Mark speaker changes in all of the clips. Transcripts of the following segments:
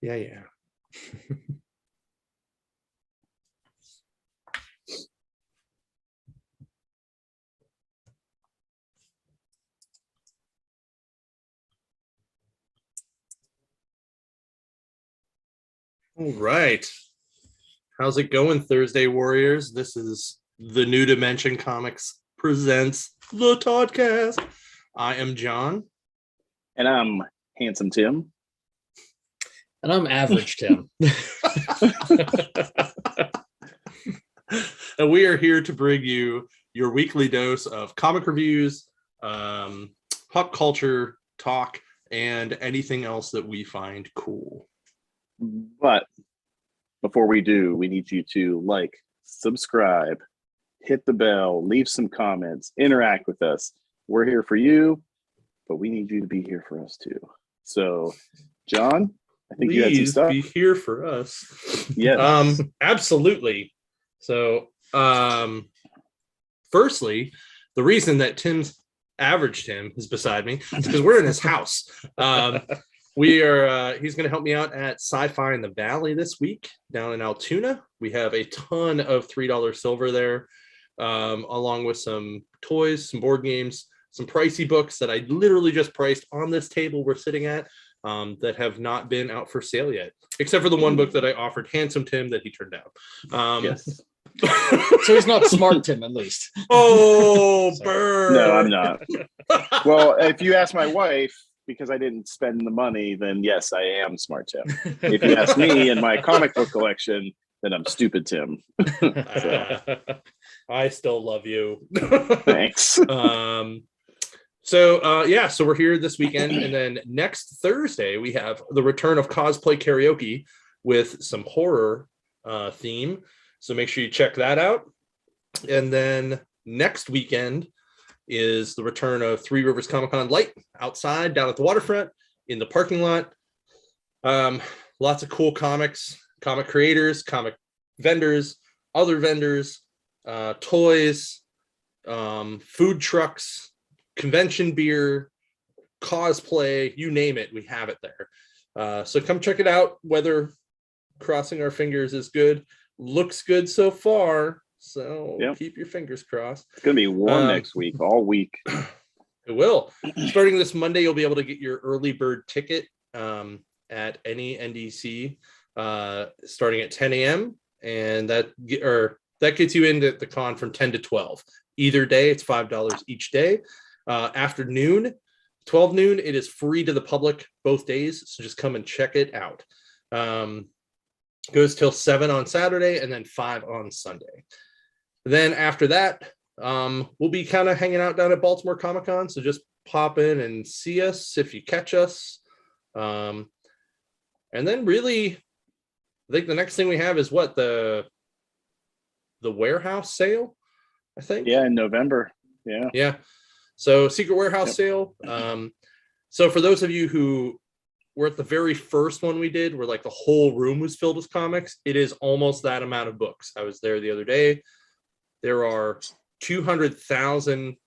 Speaker 1: Yeah. All right. How's it going, Thursday Warriors? This is the New Dimension Comics presents the Toddcast. I am John.
Speaker 2: And I'm Handsome Tim.
Speaker 3: And I'm Average Tim.
Speaker 1: And we are here to bring you your weekly dose of comic reviews, pop culture talk, and anything else that we find cool.
Speaker 2: But before we do, we need you to like, subscribe, hit the bell, leave some comments, interact with us. We're here for you, but we need you to be here for us too. So, John, I think you had some stuff.
Speaker 1: Be here for us.
Speaker 2: Yes.
Speaker 1: Absolutely. So, firstly, the reason that Average Tim is beside me is because we're in his house. He's going to help me out at Sci-Fi in the Valley this week down in Altoona. We have a ton of $3 silver there, along with some toys, some board games, some pricey books that I literally just priced on this table we're sitting at, that have not been out for sale yet, except for the one book that I offered Handsome Tim that he turned down.
Speaker 2: Yes.
Speaker 3: So he's not Smart Tim, at least.
Speaker 1: Oh, burn.
Speaker 2: No, I'm not. Well, if you ask my wife, because I didn't spend the money, then yes, I am Smart Tim. If you ask me in my comic book collection, then I'm Stupid Tim.
Speaker 1: I still love you.
Speaker 2: Thanks.
Speaker 1: So we're here this weekend, and then next Thursday we have the return of cosplay karaoke with some horror theme. So make sure you check that out. And then next weekend is the return of Three Rivers Comic Con Light outside down at the waterfront in the parking lot. Lots of cool comics, comic creators, comic vendors, other vendors, toys, food trucks, convention beer, cosplay, you name it, we have it there. So come check it out. Weather, crossing our fingers, is good. Looks good so far. So Keep your fingers crossed.
Speaker 2: It's going to be warm next week, all week.
Speaker 1: It will. Starting this Monday, you'll be able to get your early bird ticket at any NDC starting at 10 a.m. And that gets you into the con from 10 to 12. Either day, it's $5 each day. After noon, 12 noon, it is free to the public both days. So just come and check it out. Goes till 7 on Saturday and then 5 on Sunday. Then after that, we'll be kind of hanging out down at Baltimore Comic Con. So just pop in and see us if you catch us. And then really, I think the next thing we have is what, the warehouse sale, I think.
Speaker 2: Yeah, in November. Yeah.
Speaker 1: So secret warehouse sale. So for those of you who were at the very first one we did, where like the whole room was filled with comics, it is almost that amount of books. I was there the other day. There are 200,000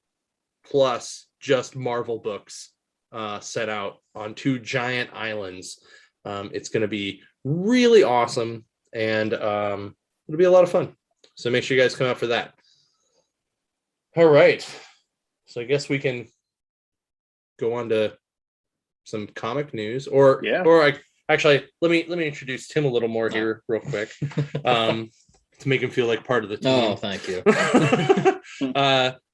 Speaker 1: plus just Marvel books set out on 2 giant islands. It's going to be really awesome, and it'll be a lot of fun. So make sure you guys come out for that. All right. So I guess we can go on to some comic news, or actually let me introduce Tim a little more here real quick. To make him feel like part of the team.
Speaker 3: Oh, thank you.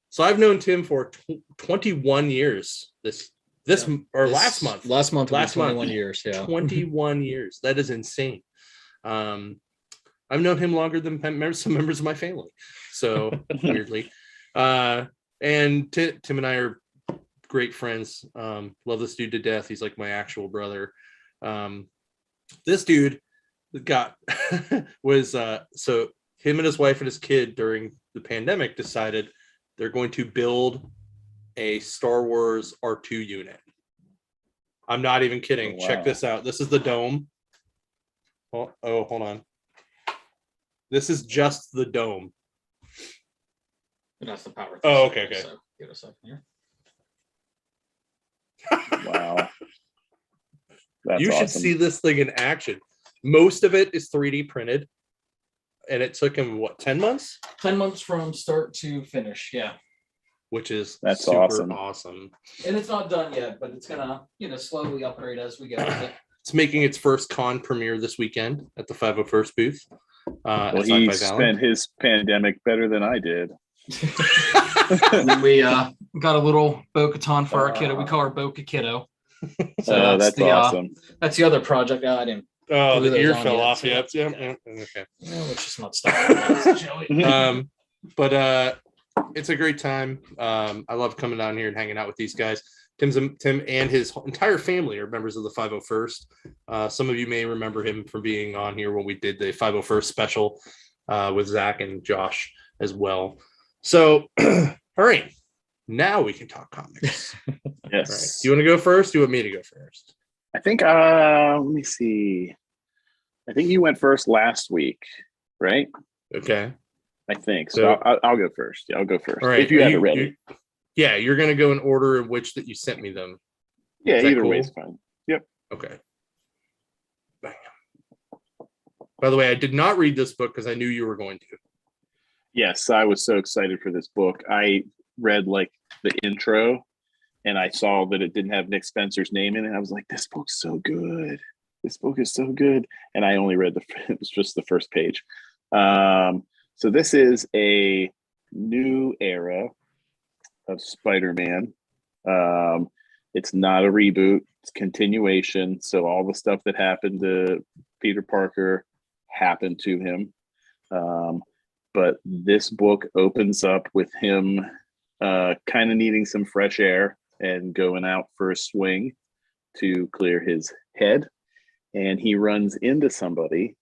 Speaker 1: So I've known Tim for 21 years. Last month.
Speaker 3: Last month, 21 years. Yeah,
Speaker 1: 21 years. That is insane. I've known him longer than some members of my family. So weirdly, and Tim and I are great friends. Love this dude to death. He's like my actual brother. This dude was so him and his wife and his kid during the pandemic decided they're going to build a Star Wars R2 unit. I'm not even kidding. Oh, wow. Check this out. This is the dome. Oh, hold on. This is just the dome.
Speaker 3: And that's the power.
Speaker 1: Oh, okay.
Speaker 3: So give it a second here.
Speaker 2: Wow. That's
Speaker 1: you should
Speaker 2: awesome.
Speaker 1: see this thing in action. Most of it is 3D printed, and it took him 10 months?
Speaker 3: 10 months from start to finish. Yeah.
Speaker 1: Which is
Speaker 2: That's
Speaker 1: super
Speaker 2: awesome.
Speaker 3: And it's not done yet, but it's gonna, slowly upgrade as we go with it.
Speaker 1: It's making its first con premiere this weekend at the 501st booth.
Speaker 2: Well, he spent his pandemic better than I did.
Speaker 3: We got a little Bo-Katan for our kiddo. We call her Boca Kiddo. So
Speaker 2: that's awesome.
Speaker 3: That's the other project. I didn't.
Speaker 1: Oh, the ear
Speaker 3: on
Speaker 1: fell
Speaker 3: yet,
Speaker 1: off.
Speaker 3: so-
Speaker 1: Yep. Okay.
Speaker 3: Let's just not stop.
Speaker 1: But it's a great time. I love coming down here and hanging out with these guys. Tim and his entire family are members of the 501st. Some of you may remember him from being on here when we did the 501st special with Zach and Josh as well. So, all right, now we can talk comics.
Speaker 2: Yes.
Speaker 1: Right. Do you want to go first? Do you want me to go first?
Speaker 2: I think, let me see. I think you went first last week, right?
Speaker 1: Okay.
Speaker 2: I think so. I'll go first. Yeah, I'll go first.
Speaker 1: All right.
Speaker 2: If you have it ready.
Speaker 1: Yeah, you're going to go in order in which that you sent me them.
Speaker 2: Yeah, either
Speaker 1: cool?
Speaker 2: way is fine. Yep.
Speaker 1: Okay. Bam. By the way, I did not read this book because I knew you were going to.
Speaker 2: Yes, I was so excited for this book. I read like the intro and I saw that it didn't have Nick Spencer's name in it. I was like, this book's so good. This book is so good. And I only read it was just the first page. So this is a new era of Spider-Man. It's not a reboot, it's continuation. So all the stuff that happened to Peter Parker happened to him. But this book opens up with him kind of needing some fresh air and going out for a swing to clear his head. And he runs into somebody,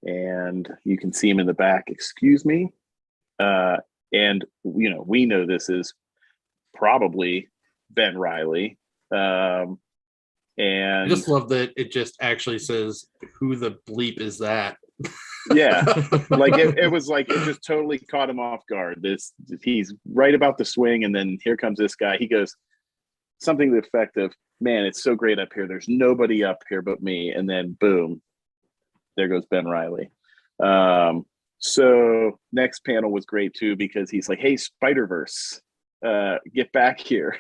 Speaker 2: and you can see him in the back, excuse me. And, we know this is probably Ben Reilly. And
Speaker 1: I just love that it just actually says, who the bleep is that?
Speaker 2: Yeah, like it was like it just totally caught him off guard. He's right about the swing, and then here comes this guy. He goes something to the effect of, man, it's so great up here. There's nobody up here but me. And then boom, there goes Ben Reilly. So next panel was great too, because he's like, hey, Spider-Verse, get back here.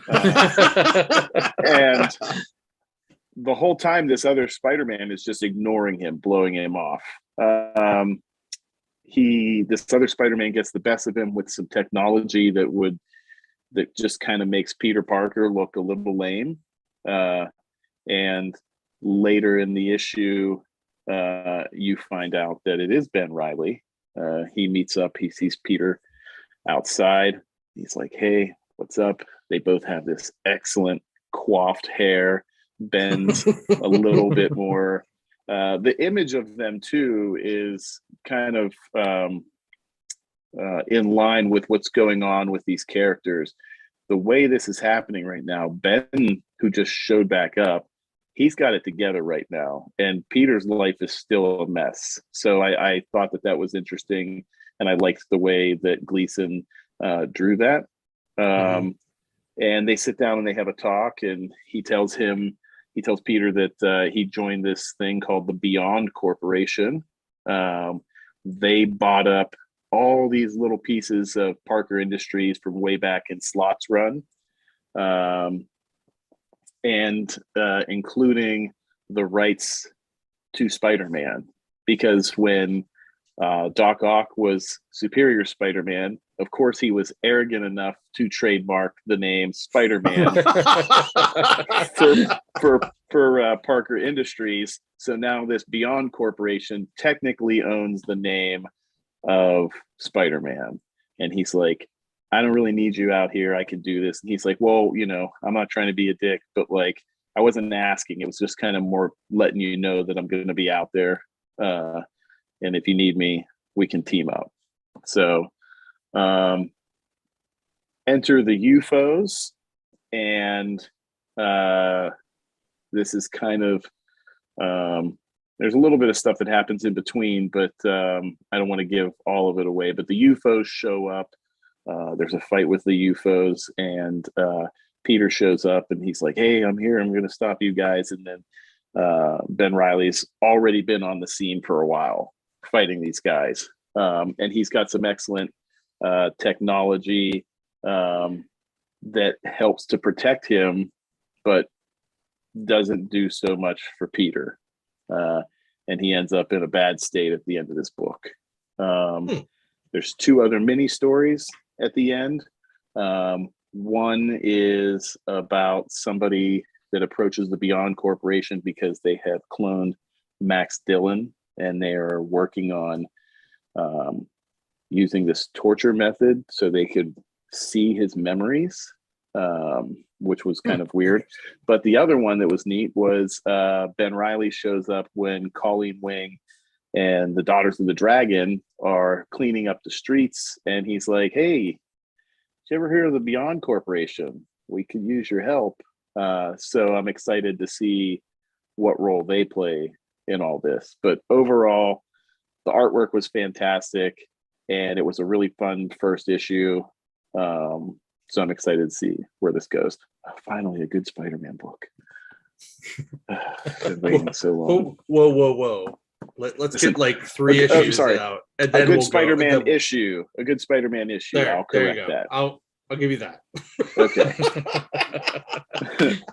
Speaker 2: And the whole time this other Spider-Man is just ignoring him, blowing him off. This other Spider-Man gets the best of him with some technology that just kind of makes Peter Parker look a little lame. And later in the issue, you find out that it is Ben Reilly. He meets up, he sees Peter outside. He's like, hey, what's up? They both have this excellent coiffed hair. Ben's a little bit more. The image of them too is kind of in line with what's going on with these characters. The way this is happening right now, Ben, who just showed back up, he's got it together right now, and Peter's life is still a mess. So I thought that was interesting, and I liked the way that Gleason drew that. And they sit down and they have a talk, and he tells Peter that he joined this thing called the Beyond Corporation. They bought up all these little pieces of Parker Industries from way back in Slott's run, and including the rights to Spider-Man. Because when Doc Ock was Superior Spider-Man, of course he was arrogant enough to trademark the name Spider-Man for Parker Industries. So now this Beyond Corporation technically owns the name of Spider-Man. And he's like, I don't really need you out here. I can do this. And he's like, well, I'm not trying to be a dick, but like, I wasn't asking. It was just kind of more letting you know that I'm going to be out there. And if you need me, we can team up. So enter the UFOs, and this is kind of there's a little bit of stuff that happens in between, but I don't want to give all of it away. But the UFOs show up. There's a fight with the UFOs, and Peter shows up and he's like, "Hey, I'm here. I'm going to stop you guys." And then Ben Riley's already been on the scene for a while fighting these guys, and he's got some excellent technology that helps to protect him, but doesn't do so much for Peter. And he ends up in a bad state at the end of this book. There's 2 other mini stories at the end. One is about somebody that approaches the Beyond Corporation because they have cloned Max Dillon, and they are working on using this torture method so they could see his memories, which was kind of weird. But the other one that was neat was Ben Riley shows up when Colleen Wing and the Daughters of the Dragon are cleaning up the streets, and he's like, "Hey, did you ever hear of the Beyond Corporation? We could use your help." So I'm excited to see what role they play in all this. But overall, the artwork was fantastic, and it was a really fun first issue. So I'm excited to see where this goes. Finally, a good Spider-Man book. Been waiting so long.
Speaker 1: Whoa. Let's get like 3 issues out. And then
Speaker 2: a good Spider-Man issue. A good Spider-Man issue.
Speaker 1: I'll
Speaker 2: correct that.
Speaker 1: I'll give you that.
Speaker 2: Okay.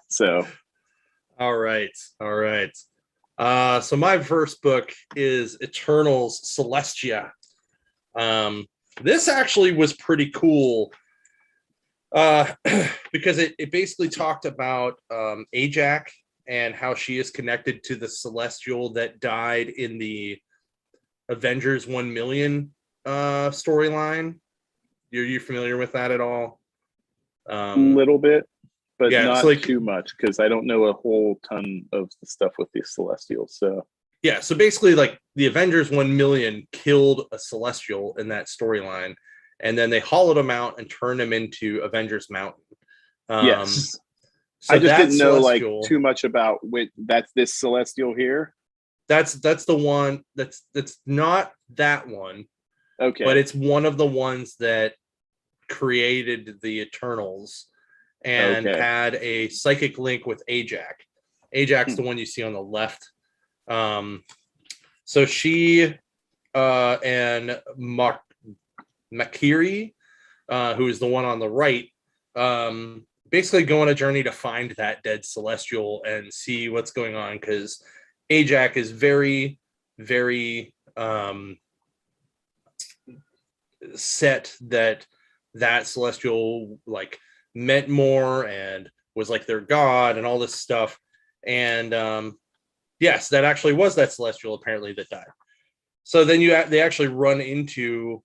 Speaker 2: So.
Speaker 1: All right. So my first book is Eternals Celestia. This actually was pretty cool because it basically talked about Ajax and how she is connected to the Celestial that died in the Avengers 1 million storyline. Are you familiar with that at all?
Speaker 2: A little bit, but
Speaker 1: yeah,
Speaker 2: not
Speaker 1: like,
Speaker 2: too much, because I don't know a whole ton of the stuff with the Celestials. So
Speaker 1: yeah, so basically, like, the Avengers 1 million killed a Celestial in that storyline, and then they hollowed him out and turned him into Avengers Mountain.
Speaker 2: Yes.
Speaker 1: So
Speaker 2: I just didn't know
Speaker 1: Celestial,
Speaker 2: like too much about that's this Celestial here.
Speaker 1: That's the one that's not that one.
Speaker 2: Okay.
Speaker 1: But it's one of the ones that created the Eternals and had a psychic link with Ajax. Ajax, the one you see on the left. So she and Makiri, who is the one on the right, basically go on a journey to find that dead Celestial and see what's going on, because Ajax is very, very set that Celestial like meant more and was like their god and all this stuff. And yes, that actually was that Celestial apparently that died. So then they actually run into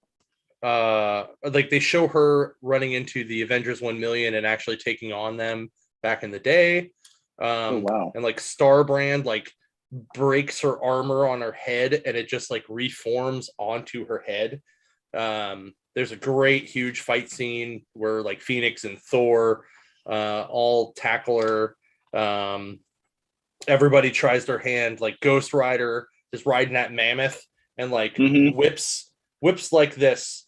Speaker 1: like they show her running into the Avengers 1 million and actually taking on them back in the day.
Speaker 2: Oh, wow.
Speaker 1: And like Starbrand like breaks her armor on her head and it just like reforms onto her head. There's a great huge fight scene where like Phoenix and Thor all tackle her. Everybody tries their hand. Like Ghost Rider is riding that mammoth and like whips like this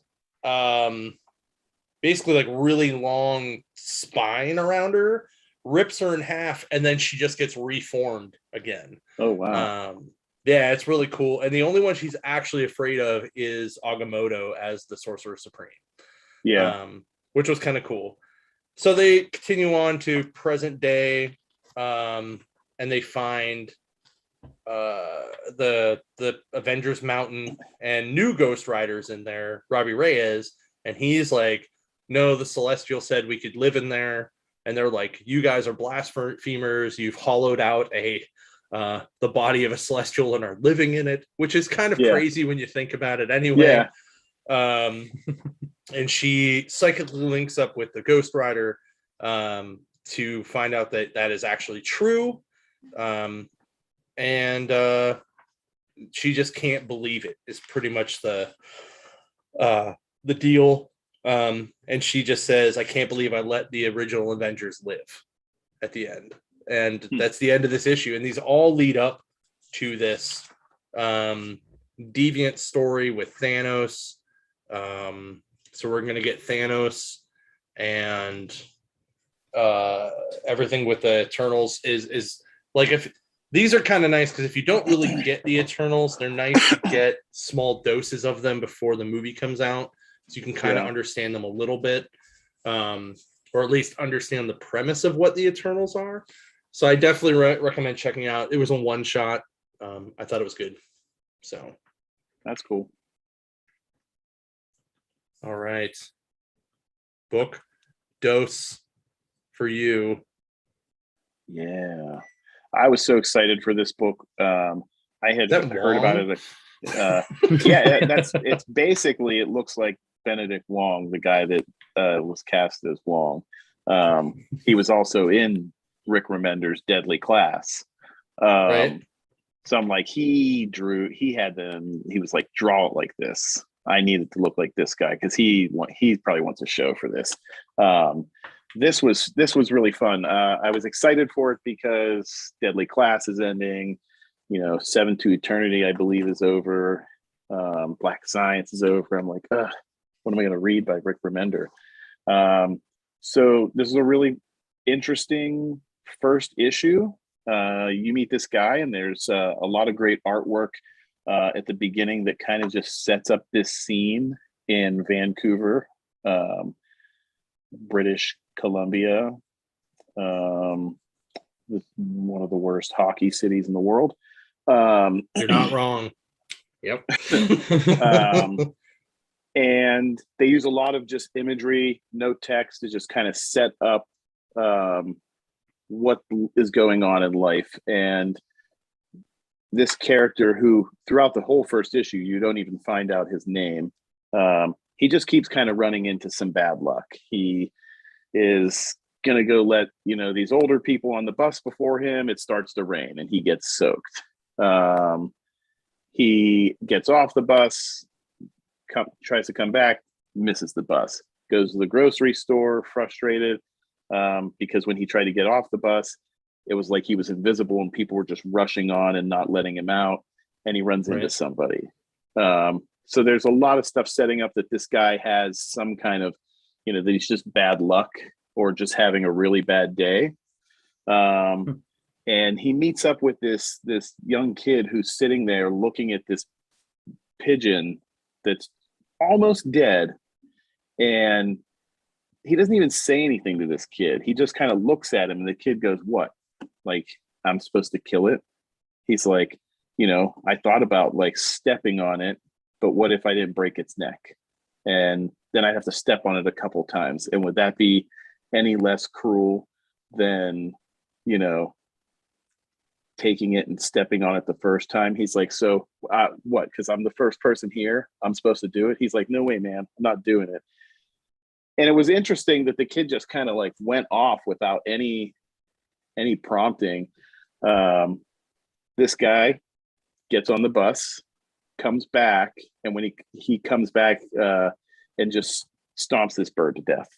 Speaker 1: basically like really long spine around her, rips her in half, and then she just gets reformed again.
Speaker 2: Oh wow.
Speaker 1: Yeah, it's really cool. And the only one she's actually afraid of is Agamotto as the Sorcerer Supreme.
Speaker 2: Yeah.
Speaker 1: Which was kind of cool. So they continue on to present day, and they find the Avengers Mountain and new Ghost Riders in there, Robbie Reyes, and he's like, no, the Celestial said we could live in there. And they're like, you guys are blasphemers. You've hollowed out the body of a Celestial and are living in it, which is kind of crazy when you think about it anyway. Yeah. And she psychically links up with the Ghost Rider to find out that is actually true. And she just can't believe it is pretty much the deal. And she just says, I can't believe I let the original Avengers live at the end. And that's the end of this issue. And these all lead up to this deviant story with everything with the Eternals is like, if these are kind of nice because if you don't really get the Eternals, they're nice to get small doses of them before the movie comes out, so you can kind of understand them a little bit, or at least understand the premise of what the Eternals are. So I definitely recommend checking out. It was a one shot. I thought it was good. So
Speaker 2: that's cool.
Speaker 1: All right. Book dose for you.
Speaker 2: Yeah. I was so excited for this book. I had heard about it. It's basically, it looks like Benedict Wong, the guy that was cast as Wong. He was also in Rick Remender's Deadly Class.
Speaker 1: Right.
Speaker 2: So I'm like, he was like, draw it like this. I needed to look like this guy because he probably wants a show for this. This was really fun. I was excited for it because Deadly Class is ending. Seven to Eternity, I believe, is over. Black Science is over. I'm like, what am I going to read by Rick Remender? So this is a really interesting first issue. You meet this guy, and there's a lot of great artwork at the beginning that kind of just sets up this scene in Vancouver, British Columbia, one of the worst hockey cities in the world.
Speaker 1: You're not wrong. Yep.
Speaker 2: And they use a lot of just imagery, no text, to just kind of set up what is going on in life. And this character, who throughout the whole first issue, you don't even find out his name, he just keeps kind of running into some bad luck. He is going to go let these older people on the bus before him. It starts to rain and he gets soaked. He gets off the bus, tries to come back, misses the bus, goes to the grocery store frustrated because when he tried to get off the bus, it was like he was invisible and people were just rushing on and not letting him out, and he runs into somebody. So there's a lot of stuff setting up that this guy has some kind of, that he's just bad luck or just having a really bad day. And he meets up with this young kid who's sitting there looking at this pigeon that's almost dead. And he doesn't even say anything to this kid. He just kind of looks at him, and the kid goes, "What? Like, I'm supposed to kill it?" He's like, I thought about like stepping on it, but what if I didn't break its neck? And then I'd have to step on it a couple times. And would that be any less cruel than, taking it and stepping on it the first time? He's like, so what? Because I'm the first person here, I'm supposed to do it? He's like, no way, man, I'm not doing it. And it was interesting that the kid just kind of like went off without any prompting. This guy gets on the bus, comes back, and when he comes back and just stomps this bird to death.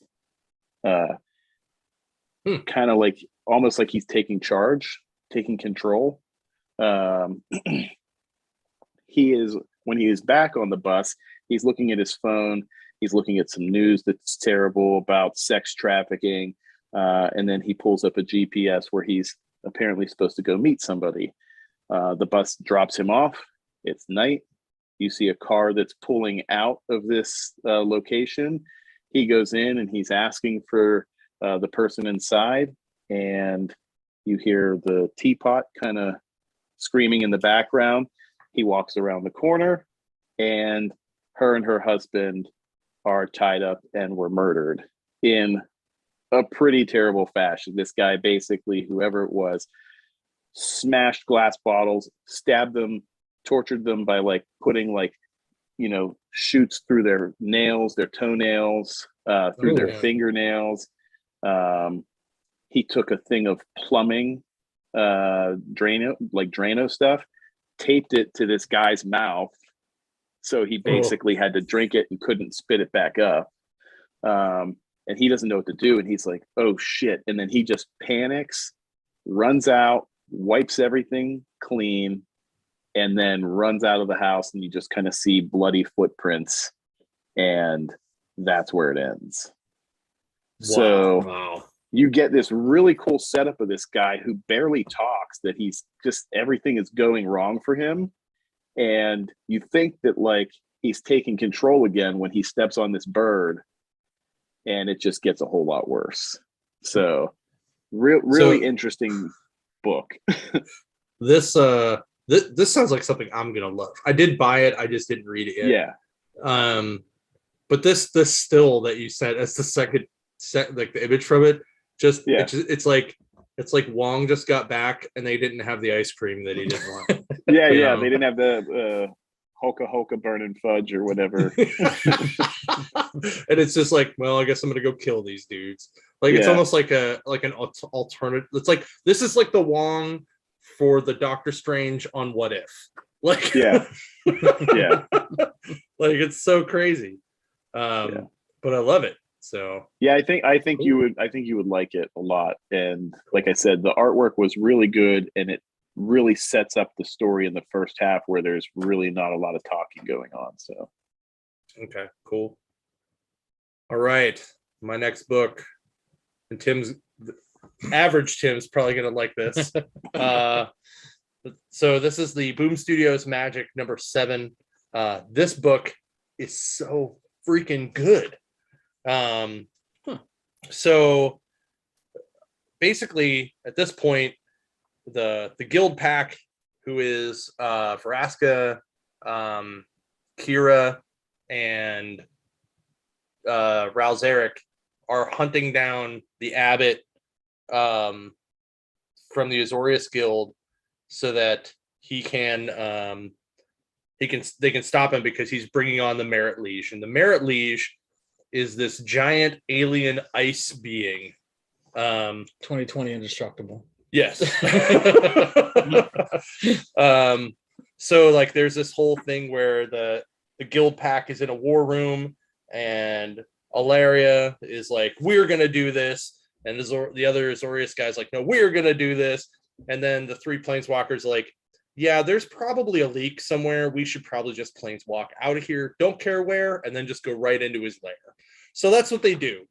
Speaker 2: Kind of like, almost like he's taking charge, taking control. When he is back on the bus, he's looking at his phone. He's looking at some news that's terrible about sex trafficking. And then he pulls up a GPS where he's apparently supposed to go meet somebody. The bus drops him off. It's night. You see a car that's pulling out of this location. He goes in and he's asking for the person inside. And you hear the teapot kind of screaming in the background. He walks around the corner, and her husband are tied up and were murdered in a pretty terrible fashion. This guy, basically, whoever it was, smashed glass bottles, stabbed them, tortured them by like putting like, shoots through their nails, their toenails, through their fingernails. He took a thing of plumbing, Drano stuff, taped it to this guy's mouth. So he basically had to drink it and couldn't spit it back up. And he doesn't know what to do. And he's like, oh shit. And then he just panics, runs out, wipes everything clean, and then runs out of the house. And you just kind of see bloody footprints. And that's where it ends.
Speaker 1: Wow.
Speaker 2: you get this really cool setup of this guy who barely talks, that he's just, everything is going wrong for him. And you think that like he's taking control again when he steps on this bird, and it just gets a whole lot worse. So really interesting book.
Speaker 1: This this sounds like something I'm gonna love. I did buy it, I just didn't read it yet.
Speaker 2: Yeah.
Speaker 1: But this still that you sent as the second set, like the image from it, it's like Wong just got back and they didn't have the ice cream that he didn't want.
Speaker 2: Yeah, yeah. They didn't have the Hoka Hoka burning fudge or whatever.
Speaker 1: And it's just like, well, I guess I'm gonna go kill these dudes. Like it's almost like an alternative. It's like this is like the Wong for the Doctor Strange on What If. Like
Speaker 2: yeah.
Speaker 1: Like it's so crazy. But I love it. So
Speaker 2: yeah, I think you would like it a lot. And like I said, the artwork was really good, and it really sets up the story in the first half where there's really not a lot of talking going on. So
Speaker 1: okay, cool. All right, my next book, and average Tim's probably gonna like this. So this is the Boom Studios Magic #7. This book is so freaking good. So basically at this point, the guild pack, who is Vraska, Kira, and Ralzeric, are hunting down the abbot from the Azorius Guild so that they can stop him, because he's bringing on the Merit Liege. And the Merit Liege is this giant alien ice being.
Speaker 3: 2020 indestructible.
Speaker 1: Yes. So like there's this whole thing where the guild pack is in a war room, and Alaria is like, we're gonna do this, and the other Azorius guy's like, no, we're gonna do this. And then the three planeswalkers are like, yeah, there's probably a leak somewhere, we should probably just planeswalk out of here, don't care where, and then just go right into his lair. So that's what they do.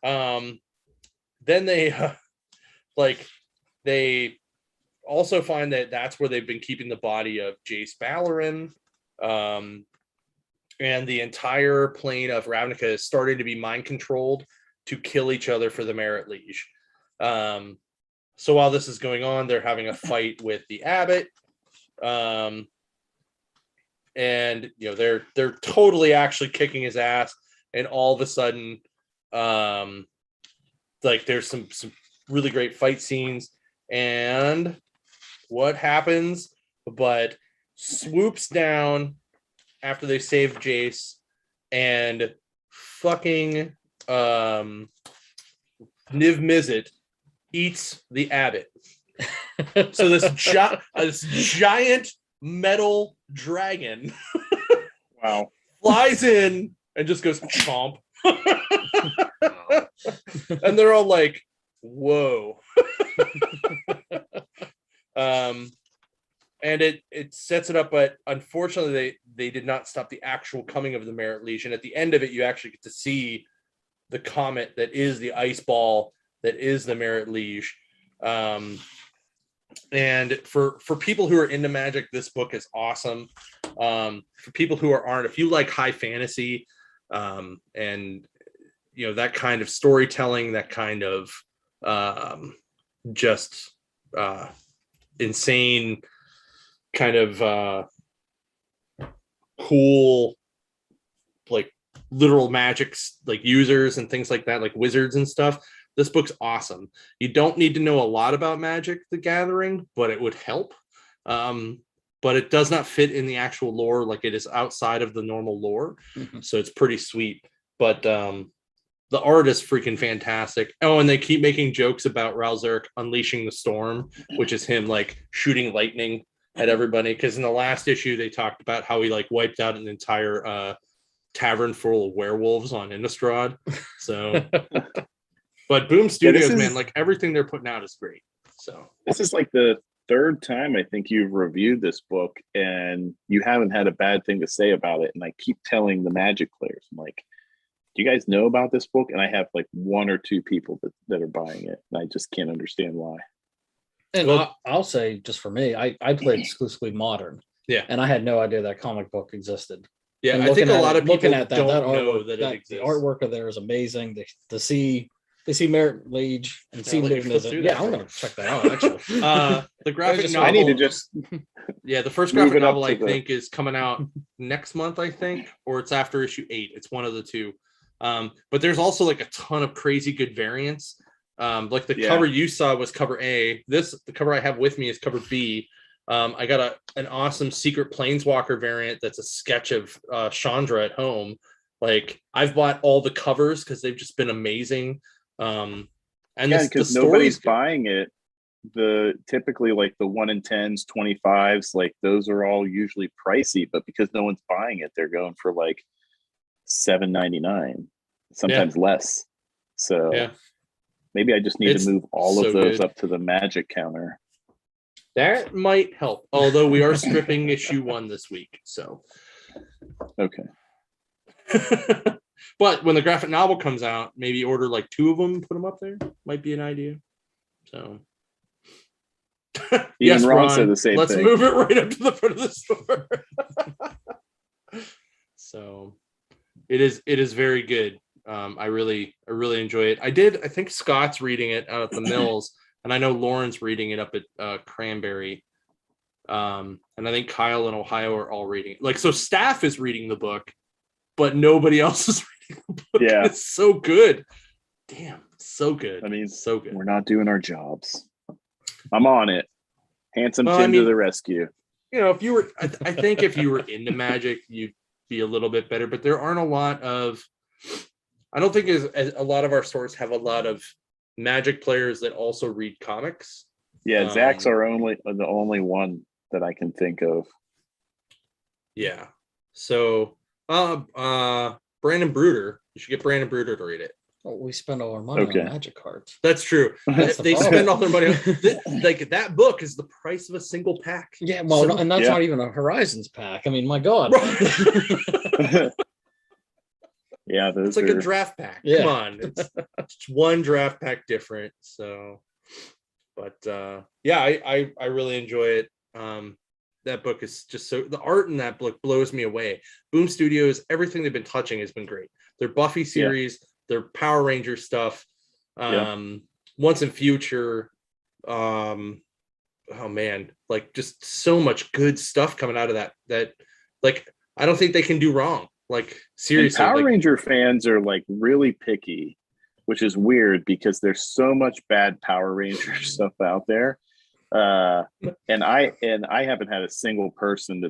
Speaker 1: Then they they also find that that's where they've been keeping the body of Jace Ballerin, and the entire plane of Ravnica is starting to be mind controlled to kill each other for the Merit Liege. So while this is going on, they're having a fight with the abbot, and they're totally actually kicking his ass. And all of a sudden, like there's some really great fight scenes, and what happens but swoops down after they save Jace and fucking Niv Mizzet eats the abbot. So this giant metal dragon
Speaker 2: wow,
Speaker 1: flies in and just goes chomp. And they're all like, whoa. And it sets it up, but unfortunately they did not stop the actual coming of the Merit Liege. And at the end of it, you actually get to see the comet that is the ice ball that is the Merit Liege. And for people who are into Magic, this book is awesome. For people who aren't, if you like high fantasy, and that kind of storytelling, that kind of just insane kind of cool, like literal magics, like users and things like that, like wizards and stuff, this book's awesome. You don't need to know a lot about Magic the Gathering, but it would help. But it does not fit in the actual lore, like it is outside of the normal lore.
Speaker 3: Mm-hmm.
Speaker 1: So it's pretty sweet. But the art is freaking fantastic. Oh, and they keep making jokes about Ralzeric unleashing the storm, which is him like shooting lightning at everybody. Because in the last issue, they talked about how he like wiped out an entire tavern full of werewolves on Innistrad. So, but Boom Studios, man, like everything they're putting out is great. So
Speaker 2: this is like the third time I think you've reviewed this book, and you haven't had a bad thing to say about it. And I keep telling the Magic players, I'm like, Do you guys know about this book? And I have like one or two people that are buying it, and I just can't understand why.
Speaker 4: And
Speaker 1: Well-
Speaker 4: I'll say, just for me, I played exclusively modern.
Speaker 1: Yeah.
Speaker 4: And I had no idea that comic book existed.
Speaker 1: Yeah,
Speaker 4: And
Speaker 1: I think
Speaker 4: looking
Speaker 1: a
Speaker 4: at
Speaker 1: lot
Speaker 4: it-
Speaker 1: of people
Speaker 4: looking at that
Speaker 1: don't know
Speaker 4: artwork,
Speaker 1: that it
Speaker 4: the
Speaker 1: exists.
Speaker 4: artwork of there is amazing. To see Merritt Lage and see
Speaker 1: I'll let you
Speaker 4: movement.
Speaker 1: flip through
Speaker 4: Yeah,
Speaker 1: that
Speaker 4: I'm
Speaker 1: for
Speaker 4: gonna
Speaker 1: me.
Speaker 4: check that out actually.
Speaker 1: The graphic
Speaker 4: just-
Speaker 1: novel.
Speaker 2: I need to just
Speaker 1: Yeah, the first
Speaker 2: move
Speaker 1: graphic
Speaker 2: it up
Speaker 1: novel
Speaker 2: to
Speaker 1: I
Speaker 2: the-
Speaker 1: think is coming out next month, I think, or it's after issue 8. It's one of the two. But there's also like a ton of crazy good variants. Like the
Speaker 2: Yeah.
Speaker 1: cover you saw was cover A. The cover I have with me is cover B. I got an awesome Secret Planeswalker variant that's a sketch of Chandra at home. Like I've bought all the covers because they've just been amazing. And
Speaker 2: yeah,
Speaker 1: the
Speaker 2: because
Speaker 1: story's
Speaker 2: nobody's
Speaker 1: good.
Speaker 2: buying it. The typically like the 1 in 10s, 25s, like those are all usually pricey, but because no one's buying it, they're going for like $7.99, sometimes less. So
Speaker 1: Yeah.
Speaker 2: maybe I just need
Speaker 1: It's
Speaker 2: to move all
Speaker 1: so
Speaker 2: of those
Speaker 1: good.
Speaker 2: up to the magic counter.
Speaker 1: That might help. Although we are stripping issue 1 this week, so.
Speaker 2: Okay.
Speaker 1: But when the graphic novel comes out, maybe order like 2 of them, put them up there. Might be an idea. So.
Speaker 2: Even Ron said the same
Speaker 1: let's
Speaker 2: thing.
Speaker 1: move it right up to the front of the store. So it is very good. I really enjoy it. I think Scott's reading it out at the Mills, and I know Lauren's reading it up at Cranberry. And I think Kyle and Ohio are all reading it. Like, so staff is reading the book, but nobody else is reading the book.
Speaker 2: Yeah.
Speaker 1: It's so good. Damn, so good.
Speaker 2: I mean,
Speaker 1: so good.
Speaker 2: We're not doing our jobs. I'm on it. Handsome
Speaker 1: Well,
Speaker 2: Tim
Speaker 1: I mean-
Speaker 2: to the rescue.
Speaker 1: You know, if you were, I think if you were into Magic, you'd be a little bit better. But there aren't a lot of. I don't think as a lot of our stores have a lot of Magic players that also read comics.
Speaker 2: Yeah, Zach's the only one that I can think of.
Speaker 1: Yeah. So, Brandon Bruder, you should get Brandon Bruder to read it.
Speaker 4: Oh, we spend all our money
Speaker 2: Okay.
Speaker 4: on magic cards.
Speaker 1: That's true.
Speaker 4: That's the
Speaker 1: They
Speaker 4: problem.
Speaker 1: spend all their money. Like that book is the price of a single pack.
Speaker 4: Yeah, well,
Speaker 1: So-
Speaker 4: and that's
Speaker 2: Yeah.
Speaker 4: not even a Horizons pack. I mean, my God.
Speaker 2: Yeah, those
Speaker 1: It's like
Speaker 2: are,
Speaker 1: a draft pack.
Speaker 4: Yeah.
Speaker 1: Come on. It's one draft pack different. So, but yeah, I really enjoy it. That book is just so, the art in that book blows me away. Boom Studios, everything they've been touching has been great. Their Buffy series, their Power Ranger stuff, Once in Future, oh man, like just so much good stuff coming out of that like I don't think they can do wrong. Like
Speaker 2: and
Speaker 1: seriously,
Speaker 2: Power
Speaker 1: like,
Speaker 2: Ranger fans are like really picky, which is weird because there's so much bad Power Ranger stuff out there. And I haven't had a single person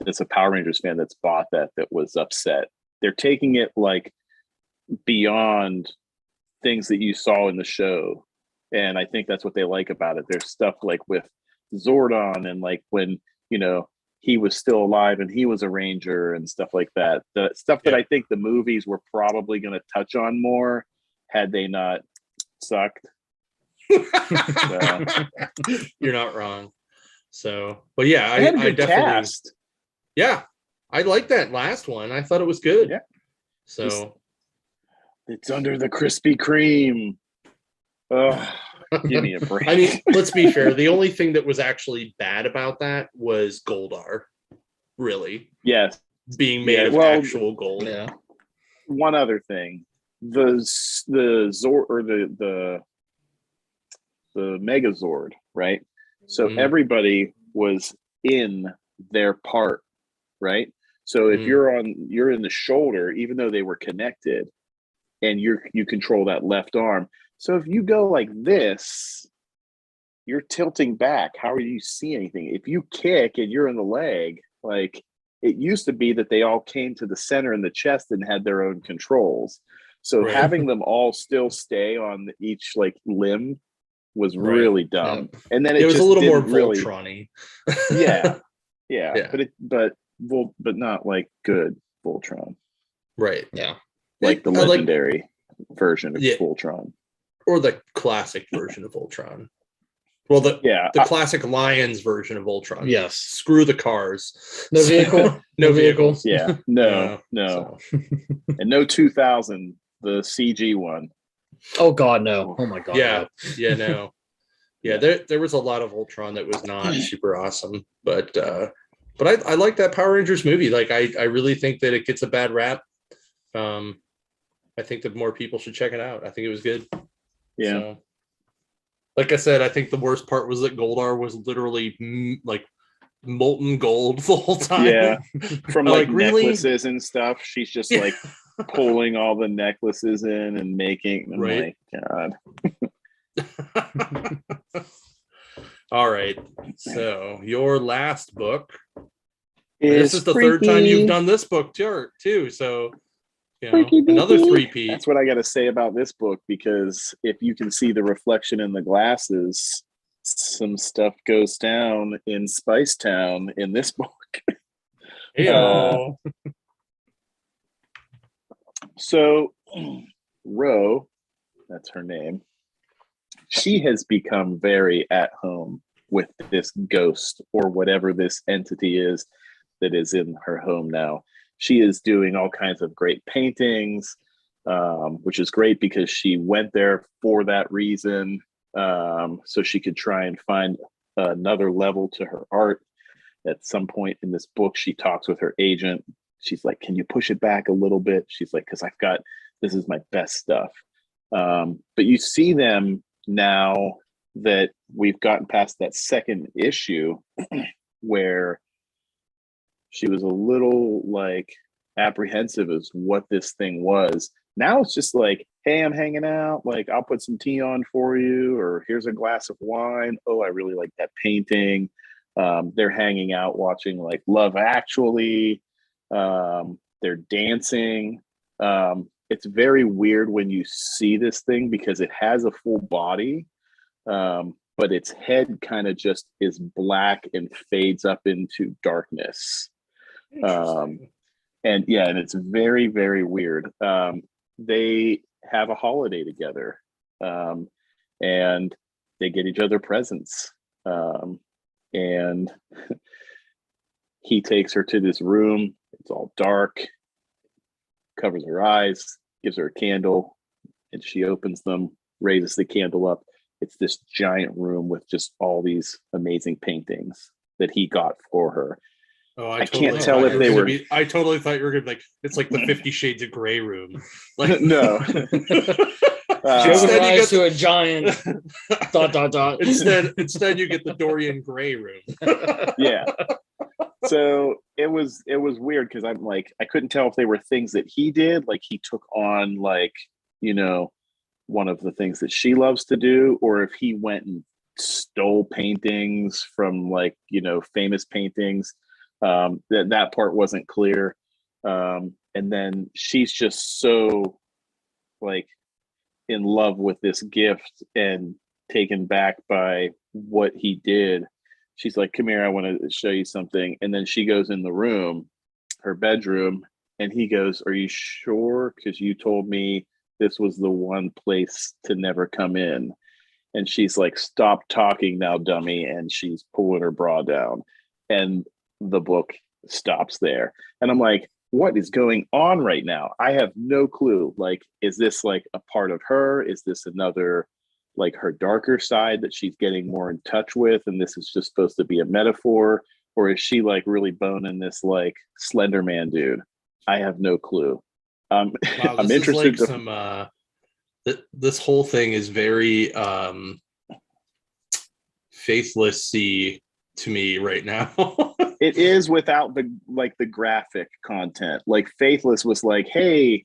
Speaker 2: that's a Power Rangers fan that's bought that was upset. They're taking it like beyond things that you saw in the show, and I think that's what they like about it. There's stuff like with Zordon and like when he was still alive and he was a ranger and stuff like that. The stuff that I think the movies were probably going to touch on more had they not sucked.
Speaker 1: you're not wrong. So, but yeah,
Speaker 2: I had a
Speaker 1: I
Speaker 2: good
Speaker 1: definitely
Speaker 2: cast.
Speaker 1: Yeah, I like that last one. I thought it was good.
Speaker 2: Yeah.
Speaker 1: So
Speaker 2: Just- It's under the Krispy Kreme. Oh, give me a break.
Speaker 1: I mean, let's be fair. The only thing that was actually bad about that was Goldar, really
Speaker 2: yes.
Speaker 1: being made
Speaker 2: Yeah,
Speaker 1: of
Speaker 2: well,
Speaker 1: actual gold.
Speaker 4: Yeah.
Speaker 2: One other thing, the Zord or the Megazord, right? So
Speaker 1: Mhm.
Speaker 2: everybody was in their part, right? So if
Speaker 1: Mhm.
Speaker 2: you're in the shoulder, even though they were connected, and you control that left arm. So if you go like this, you're tilting back. How are you see anything? If you kick and you're in the leg, like it used to be that they all came to the center in the chest and had their own controls. So
Speaker 1: Right.
Speaker 2: having them all still stay on each like limb was
Speaker 1: Right.
Speaker 2: really dumb. And then
Speaker 1: It was a
Speaker 2: just
Speaker 1: little more
Speaker 2: didn't really,
Speaker 1: Voltron-y.
Speaker 2: yeah,
Speaker 1: Yeah.
Speaker 2: but not like good Voltron,
Speaker 1: Right.
Speaker 4: Yeah.
Speaker 2: like the
Speaker 1: I like-
Speaker 2: legendary version of
Speaker 1: Yeah.
Speaker 2: Voltron.
Speaker 1: Or the classic version of Voltron. Well, the
Speaker 2: Yeah,
Speaker 1: classic Lions version of Ultron.
Speaker 4: Yes.
Speaker 1: Screw the cars.
Speaker 4: No vehicle.
Speaker 1: No vehicles.
Speaker 2: yeah, no.
Speaker 1: So,
Speaker 2: And no 2000, the CG one.
Speaker 4: Oh God, no. Oh my God.
Speaker 1: yeah.
Speaker 4: No.
Speaker 1: Yeah. No. Yeah. There was a lot of Ultron that was not super awesome, but I like that Power Rangers movie. Like, I really think that it gets a bad rap. I think that more people should check it out. I think it was good.
Speaker 2: Yeah.
Speaker 1: So, like I said, I think the worst part was that Goldar was literally like molten gold the whole time.
Speaker 2: Yeah. From like
Speaker 1: really?
Speaker 2: necklaces and stuff. She's just like pulling all the necklaces in and making. I'm
Speaker 1: Right.
Speaker 2: like, God.
Speaker 1: All right. So your last book.
Speaker 2: Is
Speaker 1: This is the third time
Speaker 2: freaky.
Speaker 1: you've done this book too. So
Speaker 2: Freaky
Speaker 1: another
Speaker 2: deaky.
Speaker 1: 3P.
Speaker 2: That's what I got to say about this book, because if you can see the reflection in the glasses, some stuff goes down in Spice Town in this book.
Speaker 1: Heyo.
Speaker 2: So, Ro, that's her name, she has become very at home with this ghost or whatever this entity is that is in her home now. She is doing all kinds of great paintings, which is great because she went there for that reason, so she could try and find another level to her art. At some point in this book, she talks with her agent. She's like, can you push it back a little bit? She's like, because this is my best stuff. But you see them now that we've gotten past that second issue where she was a little like apprehensive as what this thing was. Now it's just like, hey, I'm hanging out. Like, I'll put some tea on for you, or here's a glass of wine. Oh, I really like that painting. They're hanging out watching like Love Actually. They're dancing. It's very weird when you see this thing because it has a full body, but its head kind of just is black and fades up into darkness. And it's very, very weird. They have a holiday together, and they get each other presents. And he takes her to this room. It's all dark, covers her eyes, gives her a candle, and she opens them, raises the candle up. It's this giant room with just all these amazing paintings that he got for her.
Speaker 1: Oh,
Speaker 2: I can't tell if they were.
Speaker 1: I totally thought you were gonna be like, it's like the 50 Shades of Grey room. Like,
Speaker 2: No.
Speaker 4: Open her
Speaker 1: Instead, you
Speaker 4: eyes
Speaker 1: get-
Speaker 4: to a giant dot dot dot.
Speaker 1: instead you get the Dorian Gray room.
Speaker 2: Yeah. So it was weird because I'm like, I couldn't tell if they were things that he did, like he took on like, one of the things that she loves to do, or if he went and stole paintings from like, famous paintings. That part wasn't clear. And then she's just so like in love with this gift and taken back by what he did. She's like, come here, I want to show you something. And then she goes in the room, her bedroom, and he goes, are you sure? Because you told me this was the one place to never come in. And she's like, stop talking now, dummy. And she's pulling her bra down. And the book stops there. And I'm like, what is going on right now? I have no clue. Like, is this like a part of her? Is this another, like her darker side that she's getting more in touch with? And this is just supposed to be a metaphor? Or is she like really boning this like Slender Man dude? I have no clue.
Speaker 1: Wow,
Speaker 2: I'm interested.
Speaker 1: This whole thing is very faithless-y to me right now.
Speaker 2: It is without the graphic content. Like Faithless was like, hey,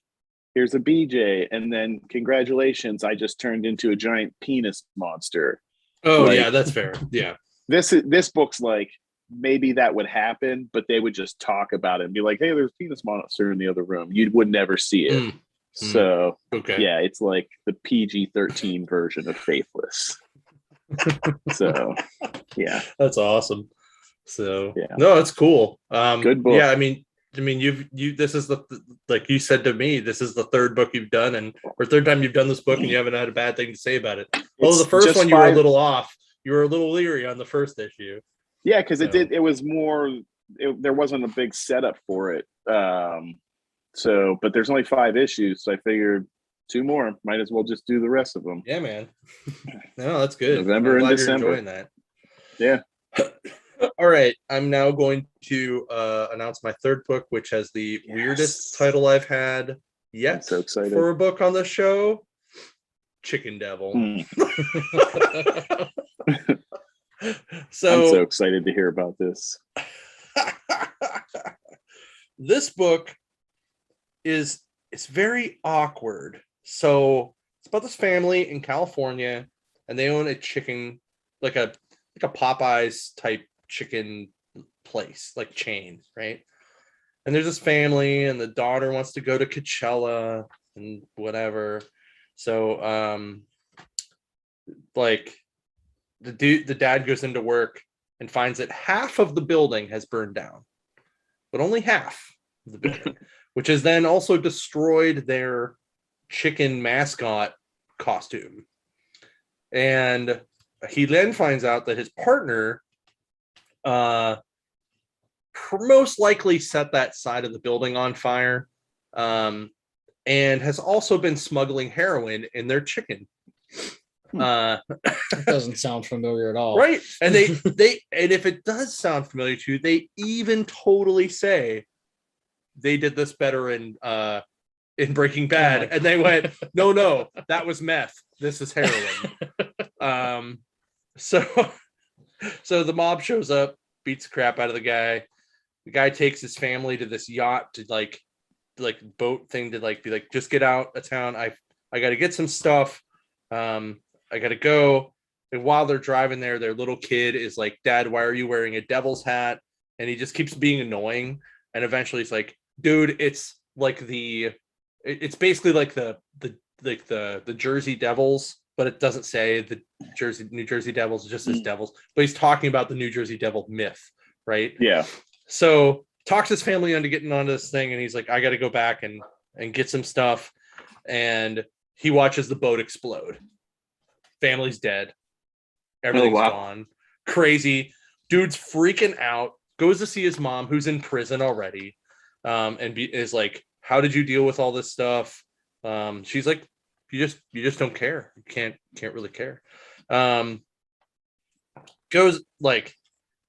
Speaker 2: here's a BJ, and then congratulations, I just turned into a giant penis monster.
Speaker 1: Oh,
Speaker 2: Like,
Speaker 1: yeah, that's fair. Yeah.
Speaker 2: This book's like, maybe that would happen, but they would just talk about it and be like, hey, there's a penis monster in the other room. You would never see it. So
Speaker 1: Okay.
Speaker 2: yeah, it's like the PG-13 version of Faithless. So yeah,
Speaker 1: That's awesome. So
Speaker 2: Yeah.
Speaker 1: no, it's cool.
Speaker 2: Good book.
Speaker 1: Yeah, I mean you this is like you said to me, this is the third book you've done, or third time you've done this book, and you haven't had a bad thing to say about it. Well,
Speaker 2: It's
Speaker 1: the first
Speaker 2: just
Speaker 1: one you were a
Speaker 2: 5
Speaker 1: little off, you were a little leery on the first issue.
Speaker 2: Yeah, because
Speaker 1: So.
Speaker 2: it was more. There wasn't a big setup for it. So, but there's only 5 issues, so I figured 2 more. Might as well just do the rest of them.
Speaker 1: Yeah, man. No, that's good.
Speaker 2: November
Speaker 1: I'm
Speaker 2: and
Speaker 1: glad
Speaker 2: December.
Speaker 1: you're enjoying that.
Speaker 2: Yeah.
Speaker 1: All right. I'm now going to announce my third book, which has the weirdest title I've had yet.
Speaker 2: I'm so excited
Speaker 1: for a book on the show. Chicken Devil.
Speaker 2: So I'm so excited to hear about this.
Speaker 1: This book it's very awkward. So it's about this family in California, and they own a chicken, like a Popeyes type chicken place, like chain, right? And there's this family, and the daughter wants to go to Coachella and whatever. So like the dad goes into work and finds that half of the building has burned down, but only half of the building, which has then also destroyed their chicken mascot costume. And he then finds out that his partner most likely set that side of the building on fire, and has also been smuggling heroin in their chicken.
Speaker 4: That doesn't sound familiar at all.
Speaker 1: Right. And they and if it does sound familiar to you, they even totally say they did this better in Breaking Bad. And they went, no, that was meth. This is heroin. So the mob shows up, beats the crap out of the guy. The guy takes his family to this yacht to like boat thing to be like, just get out of town. I got to get some stuff. I got to go. And while they're driving there, their little kid is like, Dad, why are you wearing a devil's hat? And he just keeps being annoying. And eventually he's like, dude, it's like it's basically like the Jersey Devils, but it doesn't say the New Jersey Devils, it just says Devils. But he's talking about the New Jersey Devil myth, right?
Speaker 2: Yeah.
Speaker 1: So talks his family into getting onto this thing, and he's like, I got to go back and get some stuff. And he watches the boat explode. Family's dead. Everything's gone. Crazy. Dude's freaking out. Goes to see his mom, who's in prison already, and is like, how did you deal with all this stuff? She's like, you just don't care. You can't really care. Goes like,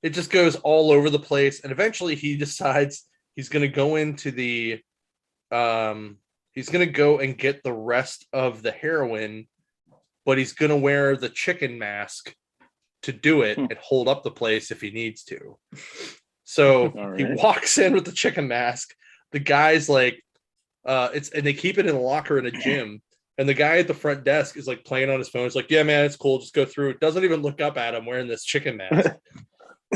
Speaker 1: it just goes all over the place, and eventually he decides he's gonna go into the he's gonna go and get the rest of the heroin, but he's gonna wear the chicken mask to do it and hold up the place if he needs to. So right. He walks in with the chicken mask. The guy's like, and they keep it in a locker in a gym. And the guy at the front desk is like playing on his phone. He's like, yeah, man, it's cool. Just go through. Doesn't even look up at him wearing this chicken mask.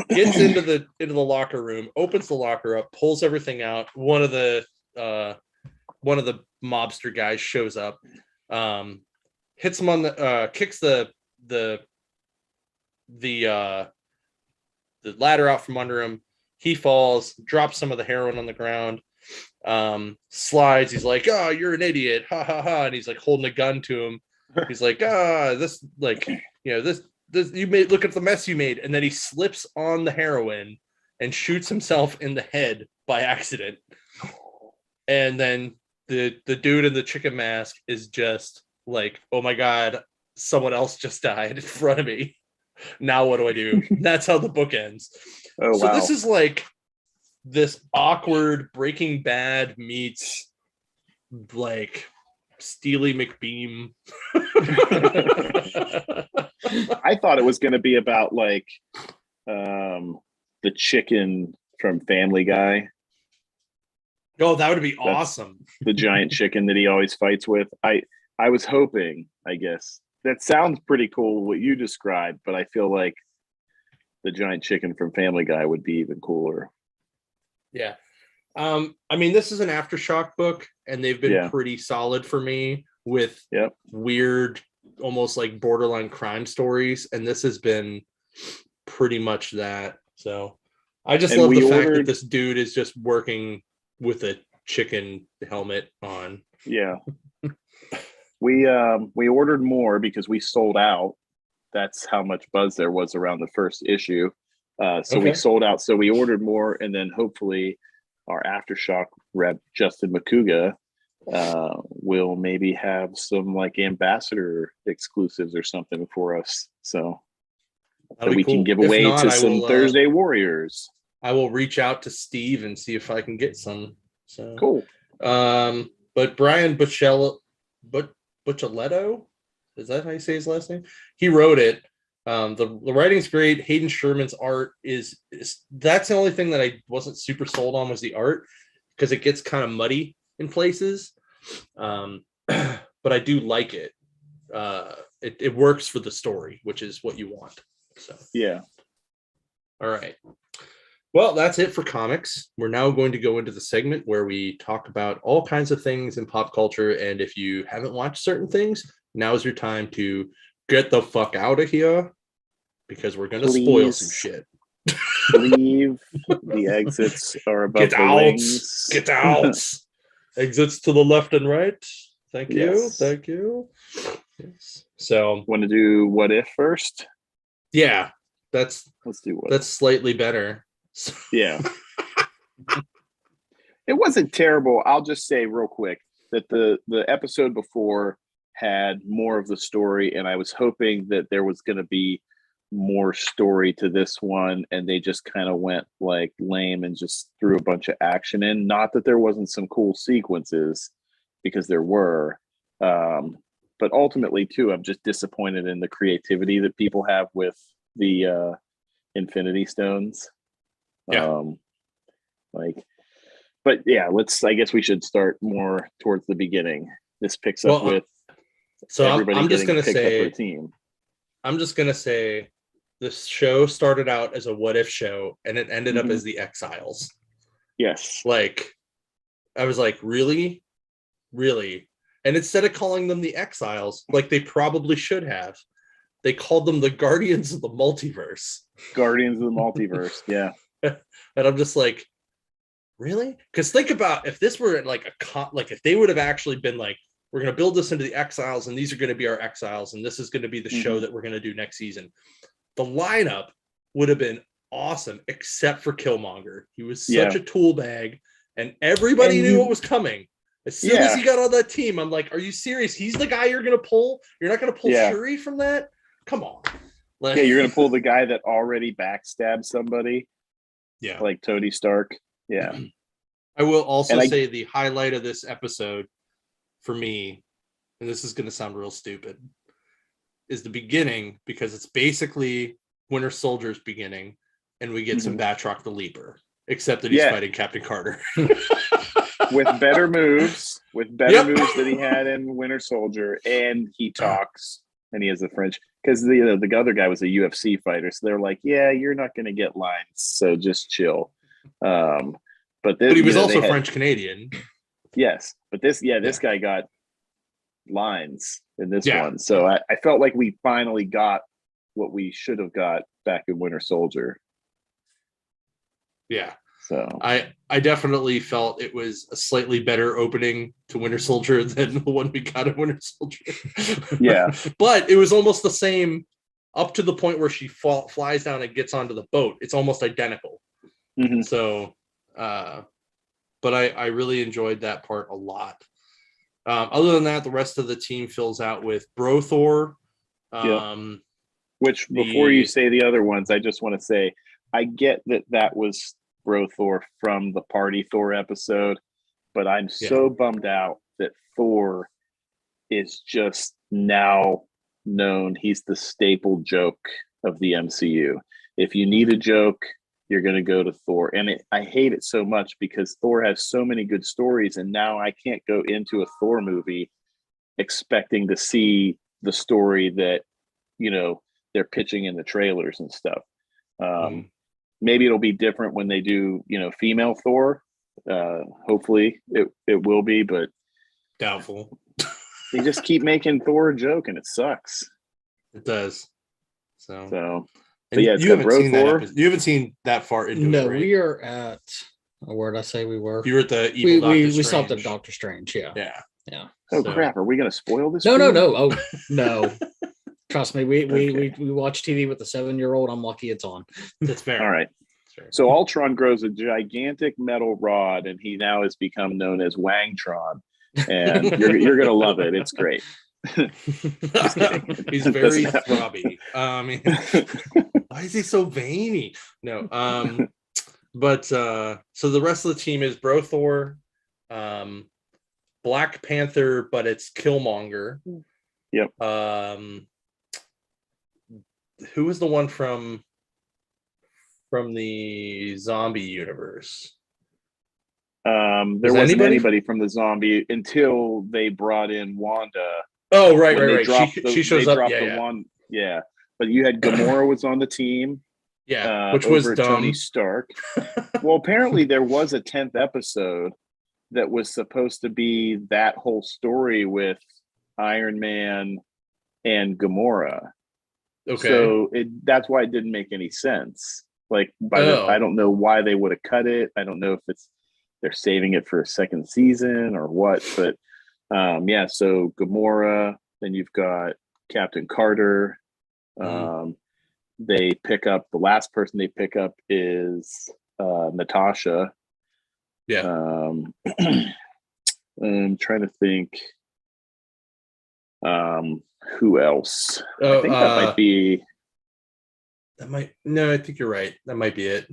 Speaker 1: Gets into the locker room, opens the locker up, pulls everything out. One of the mobster guys shows up, hits him on the kicks the ladder out from under him. He falls, drops some of the heroin on the ground, slides. He's like, oh, you're an idiot, ha ha ha. And he's like holding a gun to him. He's like, this, like, this you made, look at the mess you made. And then he slips on the heroin and shoots himself in the head by accident. And then the dude in the chicken mask is just like, oh my God, someone else just died in front of me. Now what do I do? That's how the book ends. Oh, so wow. This is like this awkward Breaking Bad meets like Steely McBeam.
Speaker 2: I thought it was going to be about like the chicken from Family Guy.
Speaker 1: Oh, that would be awesome.
Speaker 2: The giant chicken that he always fights with. I was hoping, I guess. That sounds pretty cool what you described, but I feel like the giant chicken from Family Guy would be even cooler.
Speaker 1: Yeah. I mean, this is an Aftershock book, and they've been pretty solid for me with weird, almost like borderline crime stories. And this has been pretty much that. So I just love the fact that this dude is just working with a chicken helmet on.
Speaker 2: Yeah. We ordered more because we sold out that's how much buzz there was around the first issue. So we
Speaker 1: Okay.
Speaker 2: sold out. So we ordered more, and then hopefully our Aftershock rep Justin McCuga will maybe have some like ambassador exclusives or something for us, so
Speaker 1: That'll
Speaker 2: that
Speaker 1: be
Speaker 2: we can
Speaker 1: cool.
Speaker 2: give
Speaker 1: If
Speaker 2: away
Speaker 1: not,
Speaker 2: to
Speaker 1: I
Speaker 2: some
Speaker 1: will,
Speaker 2: Thursday Warriors.
Speaker 1: I will reach out to Steve and see if I can get some. So
Speaker 2: Cool.
Speaker 1: But Brian Bucceletto, is that how you say his last name? He wrote it. The writing's great. Hayden Sherman's art is that's the only thing that I wasn't super sold on was the art, because it gets kind of muddy in places. But I do like it. It works for the story, which is what you want. So
Speaker 2: Yeah.
Speaker 1: all right. Well, that's it for comics. We're now going to go into the segment where we talk about all kinds of things in pop culture. And if you haven't watched certain things, now's your time to get the fuck out of here, because we're going to spoil some shit.
Speaker 2: Leave. The exits are above
Speaker 1: Get
Speaker 2: the
Speaker 1: out.
Speaker 2: wings.
Speaker 1: Get out. Exits to the left and right. Thank you.
Speaker 2: Yes.
Speaker 1: Thank you. Yes. So,
Speaker 2: Want to do what if first?
Speaker 1: yeah, let's
Speaker 2: do what
Speaker 1: that's slightly better.
Speaker 2: Yeah. It wasn't terrible. I'll just say real quick that the episode before had more of the story, and I was hoping that there was going to be more story to this one, and they just kind of went like lame and just threw a bunch of action in. Not that there wasn't some cool sequences, because there were, but ultimately too, I'm just disappointed in the creativity that people have with the Infinity Stones.
Speaker 1: Yeah.
Speaker 2: But yeah, I guess we should start more towards the beginning. This picks up with everybody
Speaker 1: I'm just
Speaker 2: getting
Speaker 1: gonna
Speaker 2: picked up
Speaker 1: say,
Speaker 2: for a team.
Speaker 1: I'm just gonna say this show started out as a what if show, and it ended up as the Exiles.
Speaker 2: Yes.
Speaker 1: Like, I was like, really? And instead of calling them the Exiles, like they probably should have, they called them the Guardians of the Multiverse.
Speaker 2: Guardians of the Multiverse. Yeah.
Speaker 1: And I'm just like, really? Because think about if this were like if they would have actually been like, we're going to build this into the Exiles, and these are going to be our Exiles, and this is going to be the show that we're going to do next season. The lineup would have been awesome, except for Killmonger. He was such a tool bag, and everybody knew what was coming. As soon as he got on that team, I'm like, are you serious? He's the guy you're going to pull? You're not going to pull Shuri from that? Come on.
Speaker 2: Like, you're going to pull the guy that already backstabbed somebody.
Speaker 1: Yeah.
Speaker 2: Like Tony Stark. Yeah.
Speaker 1: I will also say the highlight of this episode for me, and this is going to sound real stupid, is the beginning, because it's basically Winter Soldier's beginning, and we get some Batroc the Leaper, except that he's fighting Captain Carter.
Speaker 2: With better moves, moves that he had in Winter Soldier, and he talks, and he has a French, because the other guy was a UFC fighter, so they're like, yeah, you're not going to get lines, so just chill. But he
Speaker 1: was also French Canadian.
Speaker 2: Yes, but this guy got lines in this one, so I felt like we finally got what we should have got back in Winter Soldier.
Speaker 1: Yeah.
Speaker 2: So
Speaker 1: I definitely felt it was a slightly better opening to Winter Soldier than the one we got in Winter Soldier.
Speaker 2: Yeah.
Speaker 1: But it was almost the same up to the point where she flies down and gets onto the boat. It's almost identical. So, but I really enjoyed that part a lot. Other than that, the rest of the team fills out with Bro Thor.
Speaker 2: Which, before you say the other ones, I just want to say, I get that was Bro Thor from the Party Thor episode, but I'm so bummed out that Thor is just now known. He's the staple joke of the MCU. If you need a joke, you're going to go to Thor. And I hate it so much because Thor has so many good stories, and now I can't go into a Thor movie expecting to see the story that, they're pitching in the trailers and stuff. Maybe it'll be different when they do, female Thor. Hopefully it will be, but
Speaker 1: doubtful.
Speaker 2: They just keep making Thor a joke, and it sucks.
Speaker 1: It does. So
Speaker 2: yeah,
Speaker 1: you haven't seen that episode. You haven't seen that far into it.
Speaker 4: No,
Speaker 1: right?
Speaker 4: we are at where did I say we were?
Speaker 1: You were at the evil Doctor Strange.
Speaker 4: We stopped at Doctor Strange. Yeah.
Speaker 1: Yeah.
Speaker 2: Oh crap! Are we going to spoil this?
Speaker 4: No. Oh no. Trust me, we watch TV with the 7-year-old. I'm lucky it's on.
Speaker 1: That's fair.
Speaker 2: All right.
Speaker 1: Fair.
Speaker 2: So Ultron grows a gigantic metal rod, and he now has become known as Wangtron. And you're gonna love it. It's great.
Speaker 1: He's very throbby. Why is he so veiny? No. But so the rest of the team is Brothor, Black Panther, but it's Killmonger.
Speaker 2: Yep.
Speaker 1: Who was the one from the zombie universe?
Speaker 2: There wasn't anybody from the zombie until they brought in Wanda.
Speaker 1: Oh, right. She shows up.
Speaker 2: Yeah. But you had Gamora was on the team.
Speaker 1: Yeah, which was dumb.
Speaker 2: Tony Stark. Well, apparently there was a 10th episode that was supposed to be that whole story with Iron Man and Gamora.
Speaker 1: Okay.
Speaker 2: So that's why it didn't make any sense. Like, I don't know why they would have cut it. I don't know if they're saving it for a second season or what. But so Gamora, then you've got Captain Carter. They pick up the last person they pick up is Natasha.
Speaker 1: Yeah.
Speaker 2: I'm trying to think. Who else? I think that might be.
Speaker 1: No, I think you're right. That might be it.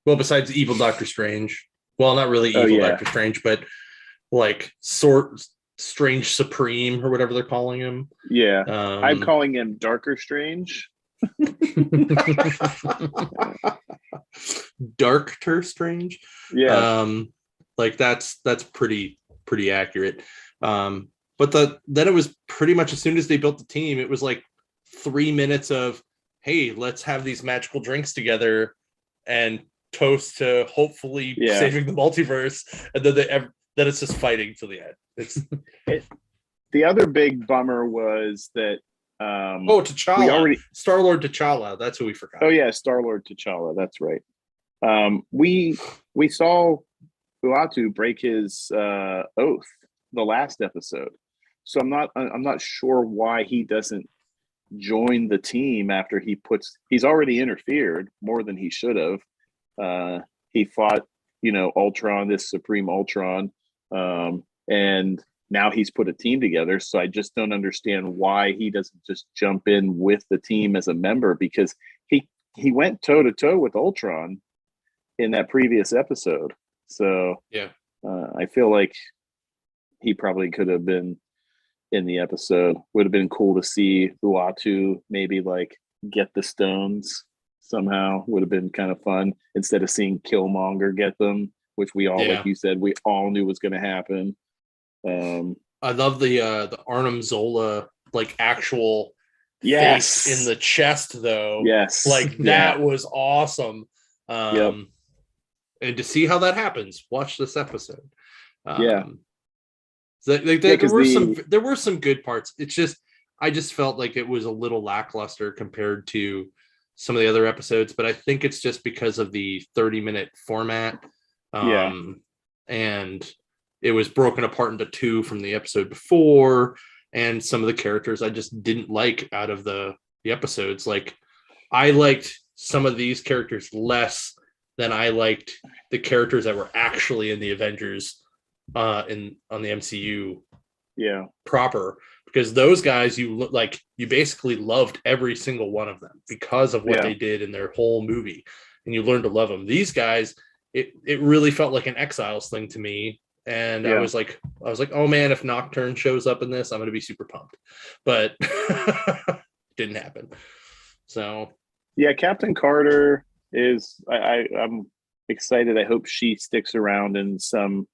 Speaker 1: Well, besides evil Doctor Strange. Well, not really evil Doctor Strange, but like Strange Supreme or whatever they're calling him.
Speaker 2: Yeah. I'm calling him Darker Strange.
Speaker 1: Darker Strange.
Speaker 2: Yeah.
Speaker 1: Like that's pretty accurate. But then it was pretty much as soon as they built the team, it was like 3 minutes of, hey, let's have these magical drinks together and toast to hopefully saving the multiverse, and then it's just fighting till the end.
Speaker 2: The other big bummer was that
Speaker 1: T'Challa, Star-Lord T'Challa, that's who we forgot.
Speaker 2: Oh yeah, Star-Lord T'Challa, that's right. We saw Uatu break his oath the last episode, so I'm not sure why he doesn't join the team after he's already interfered more than he should have. He fought Ultron, this Supreme Ultron, and now he's put a team together. So I just don't understand why he doesn't just jump in with the team as a member, because he went toe to toe with Ultron in that previous episode. So I feel like he probably could have been in the episode. Would have been cool to see Uatu maybe like get the stones somehow. Would have been kind of fun instead of seeing Killmonger get them, which we all, like you said, we all knew was going to happen.
Speaker 1: I love the Arnim Zola like actual
Speaker 2: face
Speaker 1: in the chest though.
Speaker 2: Yes,
Speaker 1: like that was awesome. And to see how that happens, watch this episode. There were some good parts. It's just I just felt like it was a little lackluster compared to some of the other episodes, but I think it's just because of the 30-minute format. And it was broken apart into 2 from the episode before, and some of the characters I just didn't like out of the episodes. Like I liked some of these characters less than I liked the characters that were actually in the Avengers on the MCU proper, because those guys you basically loved every single one of them because of what they did in their whole movie, and you learned to love them. These guys, it really felt like an Exiles thing to me, and I was like, oh man, if Nocturne shows up in this, I'm going to be super pumped, but didn't happen. So
Speaker 2: Captain Carter is I'm excited. I hope she sticks around in some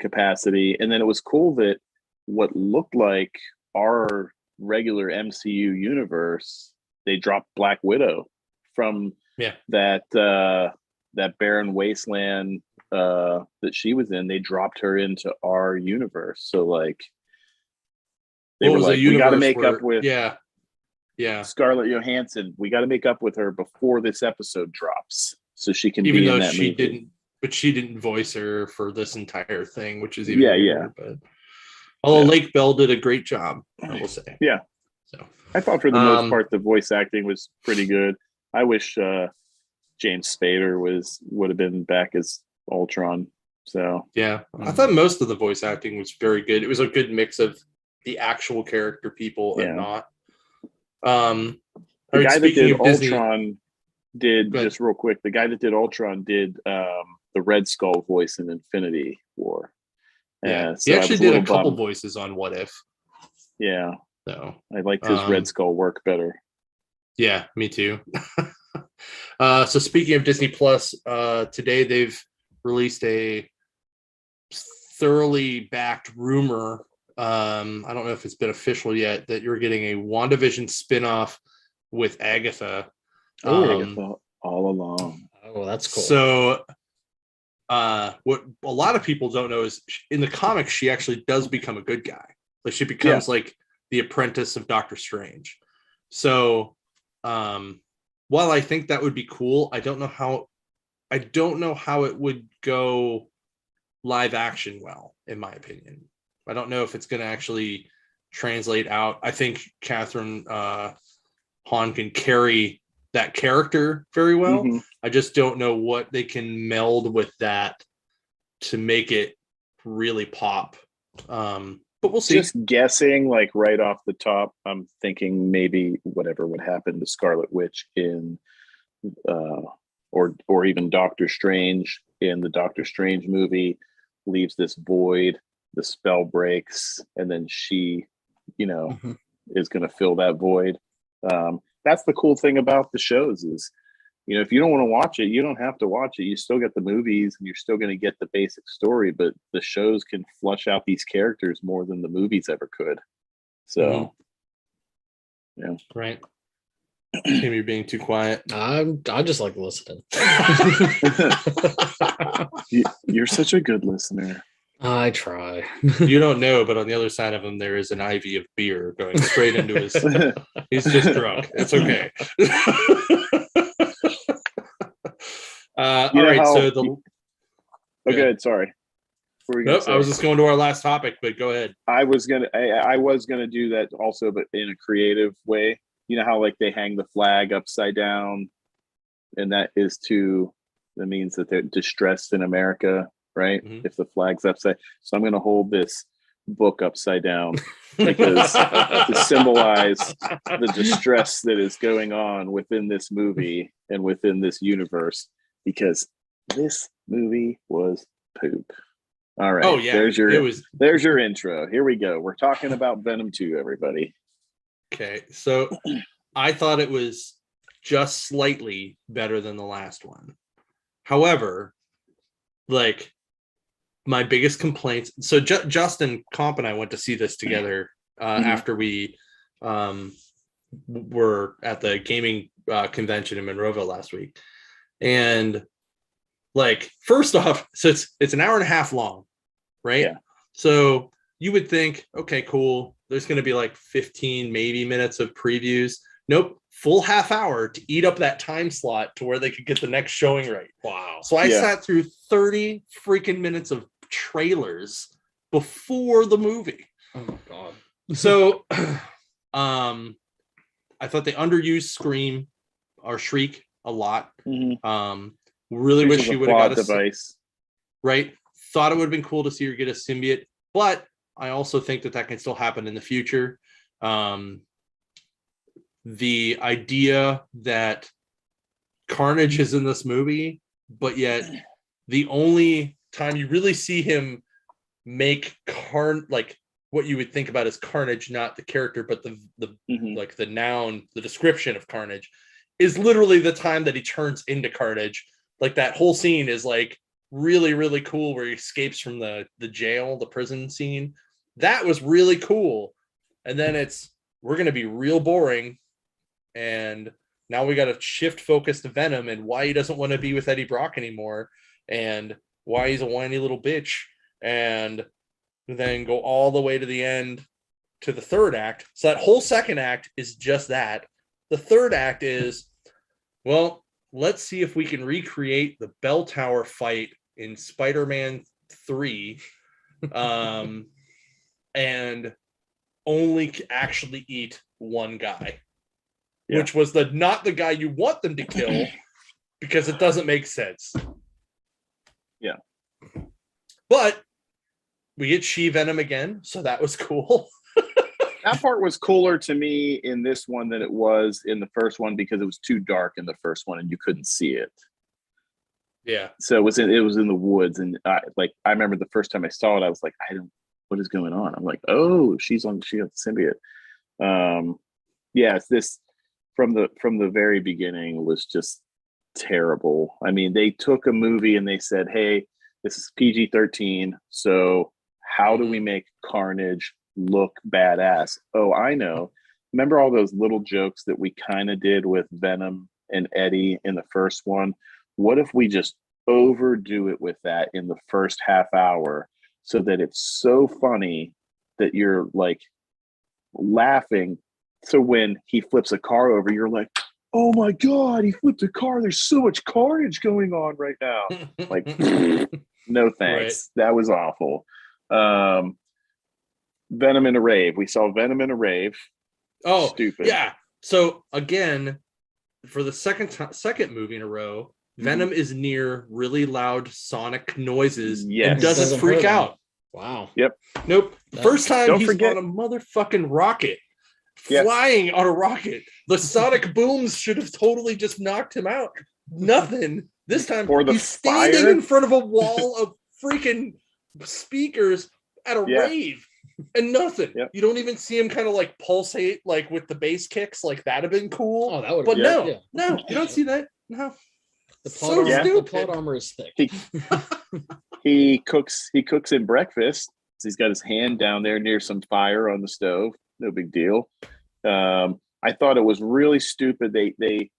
Speaker 2: capacity. And then it was cool that what looked like our regular MCU universe, they dropped Black Widow from that barren wasteland that she was in. They dropped her into our universe. So like they were like, we got to make up with Scarlett Johansson. We got to make up with her before this episode drops, so she can be in that movie.
Speaker 1: But she didn't voice her for this entire thing, which is even weirder, but Although Lake Bell did a great job, I will say.
Speaker 2: Yeah.
Speaker 1: So
Speaker 2: I thought for the most part the voice acting was pretty good. I wish James Spader would have been back as Ultron. So
Speaker 1: yeah, I thought most of the voice acting was very good. It was a good mix of the actual character people and not.
Speaker 2: The guy that did
Speaker 1: Disney,
Speaker 2: Ultron did, just real quick, the guy that did Ultron did the Red Skull voice in Infinity War.
Speaker 1: Yeah,
Speaker 2: so
Speaker 1: he actually did a couple voices on What If.
Speaker 2: Yeah.
Speaker 1: So
Speaker 2: I liked his Red Skull work better.
Speaker 1: Yeah, me too. So speaking of Disney Plus, today they've released a thoroughly backed rumor. I don't know if it's been official yet that you're getting a WandaVision spinoff with Agatha.
Speaker 2: Agatha all along.
Speaker 4: Oh, that's cool.
Speaker 1: So what a lot of people don't know is in the comics, she actually does become a good guy. Like she becomes like the apprentice of Doctor Strange. So while I think that would be cool, I don't know how it would go live action well, in my opinion. I don't know if it's going to actually translate out. I think Catherine Hahn can carry that character very well.
Speaker 2: Mm-hmm.
Speaker 1: I just don't know what they can meld with that to make it really pop. But we'll see.
Speaker 2: Just guessing, like right off the top, I'm thinking maybe whatever would happen to Scarlet Witch in, or even Doctor Strange in the Doctor Strange movie, leaves this void. The spell breaks, and then she, is going to fill that void. That's the cool thing about the shows is, if you don't want to watch it, you don't have to watch it. You still get the movies and you're still going to get the basic story, but the shows can flush out these characters more than the movies ever could. So, yeah.
Speaker 1: Right. Tim, you're being too quiet.
Speaker 4: I just like listening.
Speaker 2: You're such a good listener.
Speaker 4: I try.
Speaker 1: You don't know, but on the other side of him, there is an IV of beer going straight into his. He's just drunk. It's okay. All right. So the.
Speaker 2: Okay, sorry.
Speaker 1: Nope, I was just going to our last topic, but go ahead.
Speaker 2: I was gonna do that also, but in a creative way. You know how like they hang the flag upside down, and that means that they're distressed in America, right? Mm-hmm. If the flag's upside, so I'm gonna hold this book upside down because to symbolize the distress that is going on within this movie and within this universe, because this movie was poop. All right.
Speaker 1: Oh yeah. There's
Speaker 2: your intro. Here we go. We're talking about Venom 2, everybody.
Speaker 1: Okay. So I thought it was just slightly better than the last one. However, like my biggest complaints. So Justin Comp and I went to see this together after we were at the gaming convention in Monroeville last week. And like, first off, so it's an hour and a half long, right?
Speaker 2: Yeah.
Speaker 1: So you would think, okay, cool. There's going to be like 15 maybe minutes of previews. Nope. Full half hour to eat up that time slot to where they could get the next showing right. Wow. So I sat through 30 freaking minutes of trailers before the movie.
Speaker 4: Oh my God.
Speaker 1: So I thought they underused Scream or Shriek a lot.
Speaker 2: Mm-hmm.
Speaker 1: Really wish she would have got a
Speaker 2: device.
Speaker 1: Right. Thought it would have been cool to see her get a symbiote, but I also think that can still happen in the future. The idea that Carnage is in this movie, but yet the only time you really see him make like what you would think about as Carnage, not the character, but the like the noun, the description of Carnage, is literally the time that he turns into Carnage. Like that whole scene is like really, really cool where he escapes from the jail, the prison scene. That was really cool. And then we're going to be real boring. And now we got to shift focus to Venom and why he doesn't want to be with Eddie Brock anymore and why he's a whiny little bitch. And then go all the way to the end to the third act. So that whole second act is just that. The third act is, well, let's see if we can recreate the bell tower fight in Spider-Man 3. And and only actually eat one guy,
Speaker 2: Yeah.
Speaker 1: which was not the guy you want them to kill because it doesn't make sense.
Speaker 2: Yeah.
Speaker 1: But we get She-Venom again, so that was cool.
Speaker 2: That part was cooler to me in this one than it was in the first one because it was too dark in the first one and you couldn't see it.
Speaker 1: Yeah.
Speaker 2: So it was in the woods, and I remember the first time I saw it, I was like, what is going on? I'm like, oh, she has the symbiote. Yes, this from the very beginning was just terrible. I mean, they took a movie and they said, hey, this is PG-13, so how do we make Carnage look badass? Oh, I know. Remember all those little jokes that we kind of did with Venom and Eddie in the first one? What if we just overdo it with that in the first half hour so that it's so funny that you're like laughing? So when he flips a car over, you're like, oh my God, he flipped a car. There's so much carnage going on right now. Like, no thanks. Right. That was awful. Venom in a rave. We saw Venom in a rave.
Speaker 1: Oh,
Speaker 2: stupid.
Speaker 1: Yeah. So again, for the second movie in a row, Venom is near really loud sonic noises and doesn't freak out.
Speaker 4: Wow.
Speaker 2: Yep.
Speaker 1: Nope. First time he's
Speaker 2: forget,
Speaker 1: on a motherfucking rocket, flying on a rocket. The sonic booms should have totally just knocked him out. Nothing. This time he's standing in front of a wall of freaking speakers at a rave. And nothing. Yep. You don't even see him kind of like pulsate like with the bass kicks. Like that'd have been cool.
Speaker 4: Oh, that would.
Speaker 1: But no, you don't see that. No.
Speaker 4: The plot armor is thick.
Speaker 2: He cooks him breakfast. He's got his hand down there near some fire on the stove. No big deal. I thought it was really stupid. They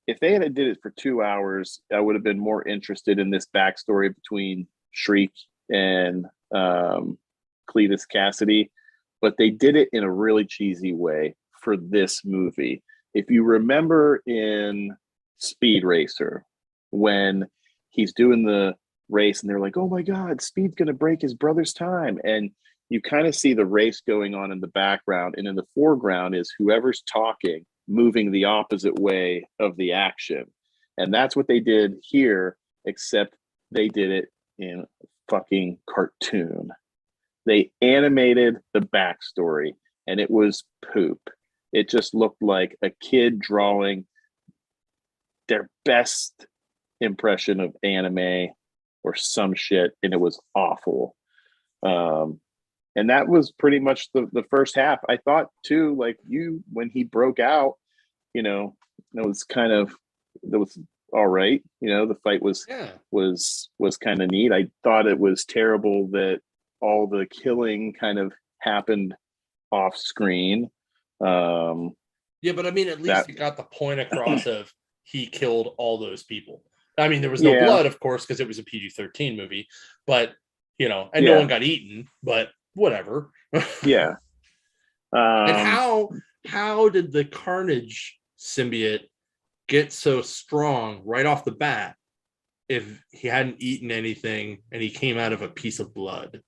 Speaker 2: if they had did it for 2 hours, I would have been more interested in this backstory between Shriek and Cletus Cassidy, but they did it in a really cheesy way for this movie. If you remember in Speed Racer, when he's doing the race and they're like, oh my God, Speed's going to break his brother's time. And you kind of see the race going on in the background. And in the foreground is whoever's talking, moving the opposite way of the action. And that's what they did here, except they did it in fucking cartoon. They animated the backstory and it was poop. It just looked like a kid drawing their best impression of anime or some shit, and it was awful. And that was pretty much the first half. I thought too, like when he broke out, it was all right. The fight was kind of neat. I thought it was terrible that all the killing kind of happened off screen.
Speaker 1: But I mean, at least it got the point across of he killed all those people. I mean, there was no blood, of course, because it was a PG-13 movie, but no one got eaten, but whatever.
Speaker 2: Yeah.
Speaker 1: And how did the Carnage symbiote get so strong right off the bat if he hadn't eaten anything and he came out of a piece of blood?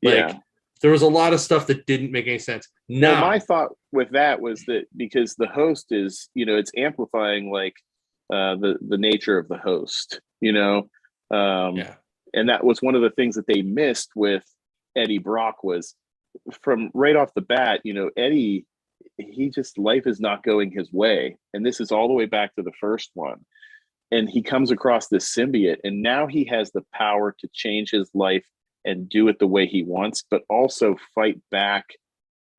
Speaker 1: There was a lot of stuff that didn't make any sense.
Speaker 2: Well, my thought with that was that because the host is, it's amplifying like the nature of the host, and that was one of the things that they missed with Eddie Brock was from right off the bat, Eddie, life is not going his way. And this is all the way back to the first one. And he comes across this symbiote and now he has the power to change his life and do it the way he wants, but also fight back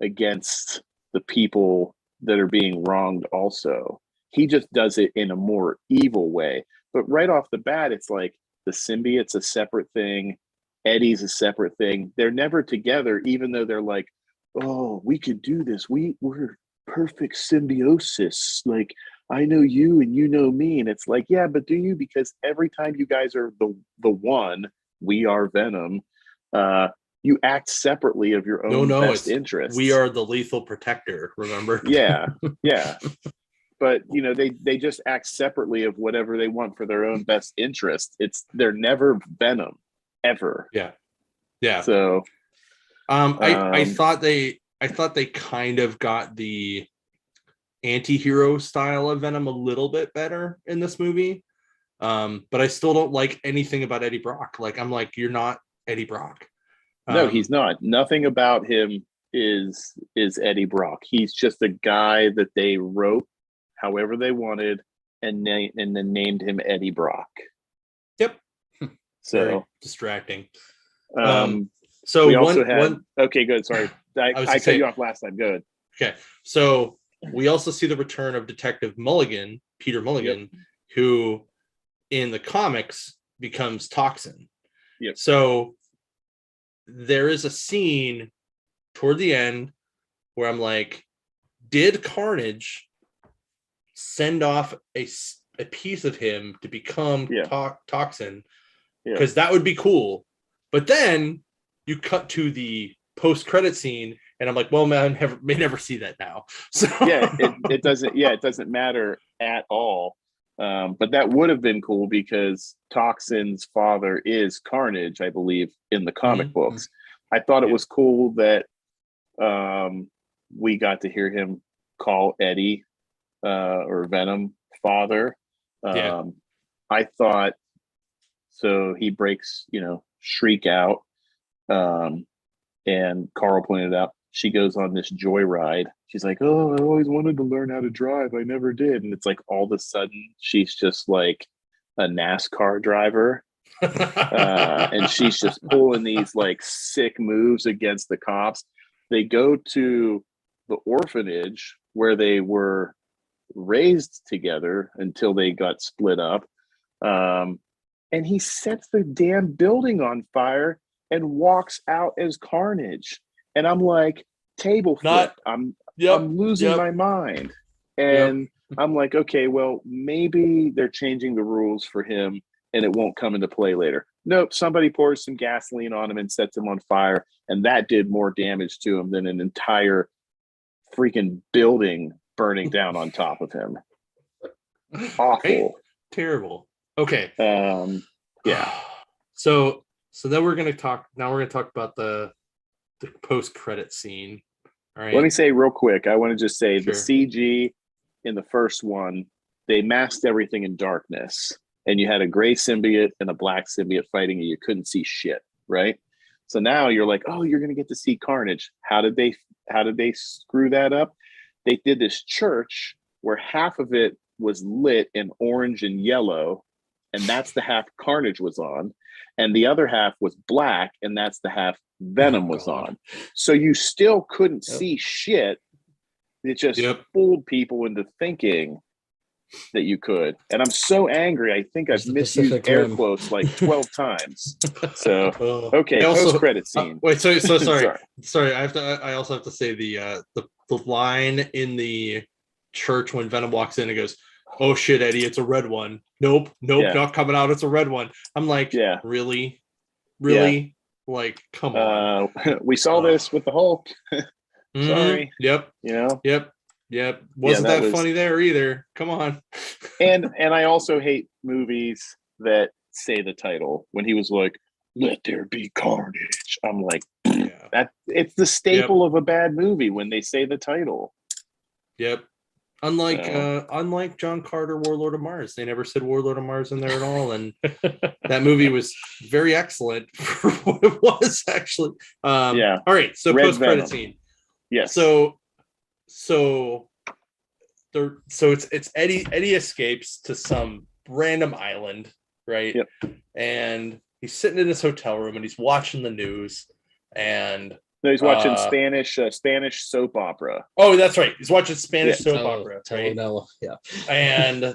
Speaker 2: against the people that are being wronged also. He just does it in a more evil way. But right off the bat, it's like the symbiote's a separate thing. Eddie's a separate thing. They're never together, even though they're like, oh, we could do this. We're perfect symbiosis. Like, I know you and you know me. And it's like, yeah, but do you? Because every time you guys are the one, we are Venom, you act separately of your own best interests.
Speaker 1: We are the lethal protector, remember?
Speaker 2: Yeah. But they just act separately of whatever they want for their own best interest. They're never Venom, ever.
Speaker 1: Yeah.
Speaker 2: So
Speaker 1: I thought they kind of got the anti-hero style of Venom a little bit better in this movie. But I still don't like anything about Eddie Brock. Like, I'm like, you're not Eddie Brock.
Speaker 2: No, he's not. Nothing about him is Eddie Brock. He's just a guy that they wrote however they wanted and then named him Eddie Brock.
Speaker 1: Yep.
Speaker 2: So
Speaker 1: very distracting.
Speaker 2: So we also had okay, good. Sorry. I cut you off last time. Good.
Speaker 1: Okay. So we also see the return of Detective Mulligan, Peter Mulligan, who in the comics becomes Toxin.
Speaker 2: Yep.
Speaker 1: So there is a scene toward the end where I'm like, did Carnage send off a piece of him to become Toxin? Because that would be cool. But then you cut to the post-credit scene, and I'm like, well, man, may never see that now. So
Speaker 2: it doesn't matter at all. But that would have been cool because Toxin's father is Carnage, I believe, in the comic books. I thought it was cool that we got to hear him call Eddie or Venom father. I thought so. He breaks, Shriek out, and Carl pointed out she goes on this joyride. She's like, "Oh, I always wanted to learn how to drive. I never did." And it's like all of a sudden she's just like a NASCAR driver, and she's just pulling these like sick moves against the cops. They go to the orphanage where they were raised together until they got split up, and he sets the damn building on fire and walks out as Carnage. And I'm like, table flip. I'm losing my mind. And I'm like, okay, well, maybe they're changing the rules for him and it won't come into play later. Nope, somebody pours some gasoline on him and sets him on fire. And that did more damage to him than an entire freaking building burning down on top of him. Awful.
Speaker 1: Right? Terrible. Okay.
Speaker 2: Yeah.
Speaker 1: So then we're gonna talk about the post-credit scene. All right.
Speaker 2: Let me say real quick, I want to just say
Speaker 1: Sure.
Speaker 2: the CG in the first one, they masked everything in darkness. And you had a gray symbiote and a black symbiote fighting and you couldn't see shit, right? So now you're like, oh, you're gonna get to see Carnage. How did they screw that up? They did this church where half of it was lit in orange and yellow, and that's the half Carnage was on, and the other half was black, and that's the half Venom was on. So you still couldn't see shit. It just fooled people into thinking that you could. And I'm so angry. I think I've misused air quotes like 12 times. So okay, post-credit scene.
Speaker 1: Wait, so sorry. Sorry, I also have to say the line in the church when Venom walks in and goes, "Oh shit, Eddie, it's a red one." Nope, not coming out. It's a red one. I'm like, really? Like, come on.
Speaker 2: We saw this with the Hulk. Sorry.
Speaker 1: Yep. Wasn't that funny there either? Come on.
Speaker 2: and I also hate movies that say the title. When he was like, "Let there be carnage," I'm like, that it's the staple of a bad movie when they say the title.
Speaker 1: Yep. Unlike John Carter, Warlord of Mars, they never said Warlord of Mars in there at all, and that movie was very excellent for what it was actually. All right, so post-credit scene.
Speaker 2: Yes.
Speaker 1: So it's Eddie escapes to some random island, right?
Speaker 2: Yep.
Speaker 1: And he's sitting in his hotel room and he's watching the news, and
Speaker 2: he's watching Spanish soap opera.
Speaker 1: Oh, that's right. He's watching Spanish soap opera. Right?
Speaker 4: Yeah.
Speaker 1: And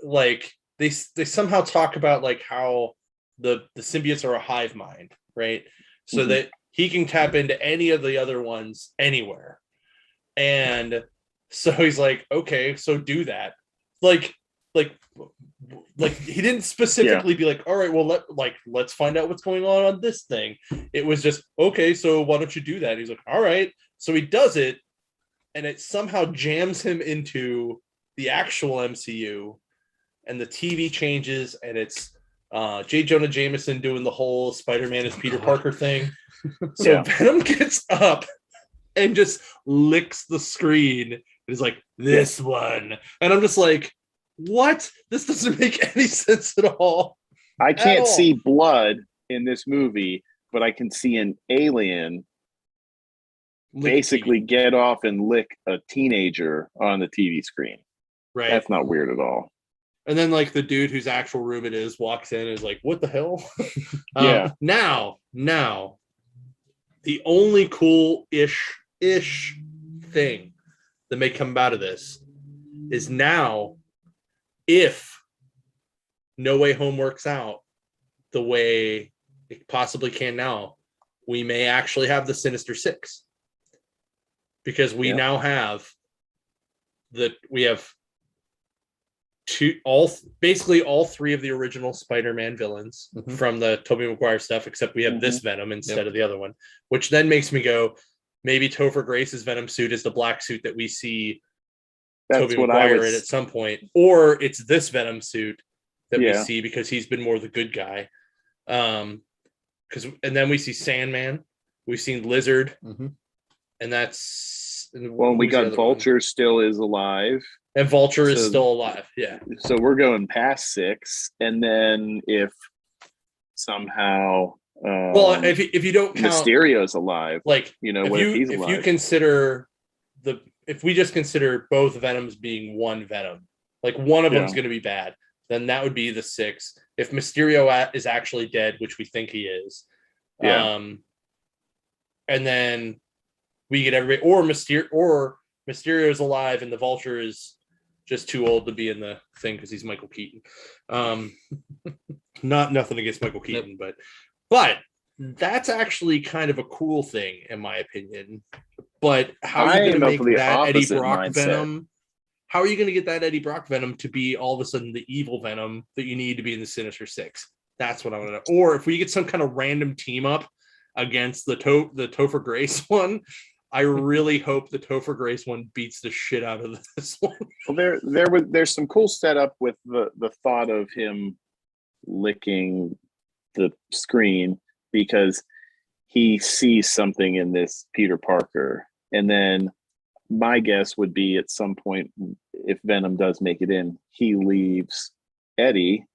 Speaker 1: like they somehow talk about like how the symbiotes are a hive mind, right? So that he can tap into any of the other ones anywhere. And so he's like, okay, so do that. Like he didn't specifically be like, all right, well, let's find out what's going on this thing. It was just, okay, so why don't you do that? He's like, all right. So he does it, and it somehow jams him into the actual MCU, and the TV changes, and it's J. Jonah Jameson doing the whole Spider-Man is Peter Parker thing. So
Speaker 2: Yeah.
Speaker 1: Venom gets up and just licks the screen. And is like, this one. And I'm just like, what? This doesn't make any sense at all.
Speaker 2: I can't
Speaker 1: all.
Speaker 2: see blood in this movie, but I can see an alien basically get off and lick a teenager on the TV screen.
Speaker 1: Right.
Speaker 2: That's not weird at all.
Speaker 1: And then like the dude whose actual room it is walks in and is like, what the hell?
Speaker 2: Yeah.
Speaker 1: Now, the only cool-ish thing that may come out of this is now, if No Way Home works out the way it possibly can now, we may actually have the Sinister Six. Because we now have basically all three of the original Spider-Man villains from the Tobey Maguire stuff, except we have this Venom instead of the other one, which then makes me go, maybe Topher Grace's Venom suit is the black suit that we see Tobey Maguire in at some point, or it's this Venom suit that we see because he's been more the good guy. And then we see Sandman, we've seen Lizard, and that's
Speaker 2: we got Vulture still is alive.
Speaker 1: And Vulture is still alive. Yeah.
Speaker 2: So we're going past 6. And then if somehow
Speaker 1: if you don't count
Speaker 2: Mysterio's alive,
Speaker 1: like,
Speaker 2: if
Speaker 1: you consider if we just consider both Venoms being one Venom, like one of them's going to be bad, then that would be the 6. If Mysterio is actually dead, which we think he is, and then we get everybody, or Mysterio's alive and the Vulture is just too old to be in the thing because he's Michael Keaton. Nothing against Michael Keaton, but that's actually kind of a cool thing in my opinion. But how are you going to make that Eddie Brock Venom? How are you going to get that Eddie Brock Venom to be all of a sudden the evil Venom that you need to be in the Sinister Six? That's what I want to know. Or if we get some kind of random team up against the Topher Grace one, I really hope the Topher Grace one beats the shit out of this one.
Speaker 2: Well, there's some cool setup with the thought of him licking the screen because he sees something in this Peter Parker. And then my guess would be at some point, if Venom does make it in, he leaves Eddie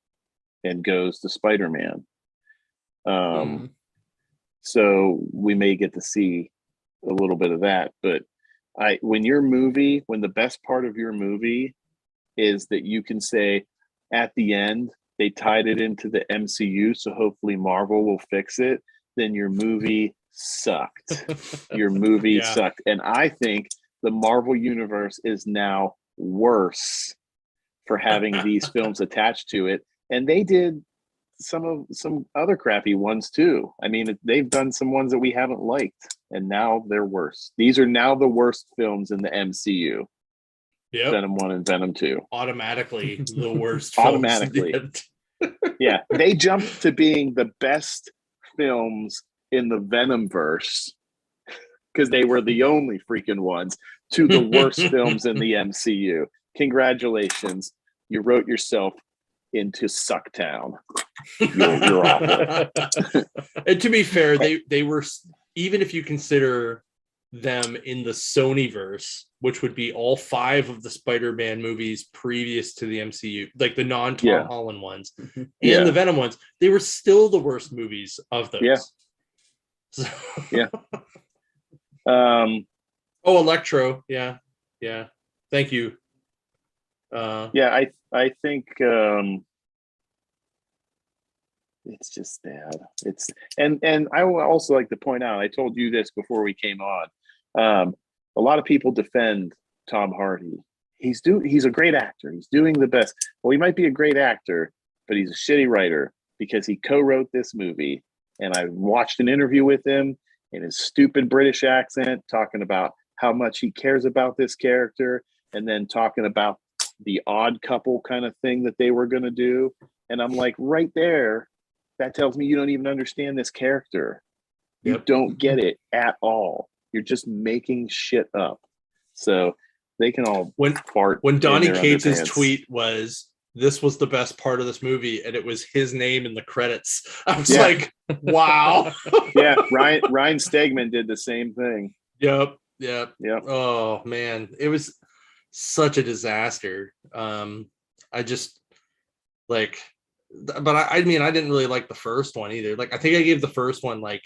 Speaker 2: and goes to Spider-Man. So we may get to see a little bit of that, but when the best part of your movie is that you can say at the end they tied it into the MCU, so hopefully Marvel will fix it, then your movie sucked. Your movie sucked. And I think the Marvel universe is now worse for having these films attached to it, and they did some other crappy ones too. I mean, they've done some ones that we haven't liked, and now they're worse. These are now the worst films in the MCU.
Speaker 1: Yep.
Speaker 2: Venom 1 and Venom 2.
Speaker 1: Automatically the worst.
Speaker 2: Automatically. Yeah, they jumped to being the best films in the Venomverse because they were the only freaking ones, to the worst films in the MCU. Congratulations. You wrote yourself into Sucktown. You're awful.
Speaker 1: And to be fair, they were, even if you consider them in the Sonyverse, which would be all 5 of the Spider-Man movies previous to the MCU, like the non-Tom Holland ones and the Venom ones, they were still the worst movies of those.
Speaker 2: Yeah.
Speaker 1: So.
Speaker 2: Yeah.
Speaker 1: Electro. Yeah. Thank you.
Speaker 2: I think it's just bad. And I would also like to point out, I told you this before we came on. A lot of people defend Tom Hardy. He's a great actor. He's doing the best. Well, he might be a great actor, but he's a shitty writer because he co-wrote this movie. And I watched an interview with him in his stupid British accent, talking about how much he cares about this character, and then talking about the odd couple kind of thing that they were going to do. And I'm like, right there, that tells me you don't even understand this character. You don't get it at all. You're just making shit up. So they can all fart.
Speaker 1: When Donny Cates' tweet was, this was the best part of this movie, and it was his name in the credits. I was
Speaker 2: Yeah.
Speaker 1: like, wow.
Speaker 2: Yeah, Ryan Stegman did the same thing.
Speaker 1: Yep.
Speaker 2: Yep.
Speaker 1: Oh man, it was such a disaster. I just like, but I mean, I didn't really like the first one either. Like, I think I gave the first one like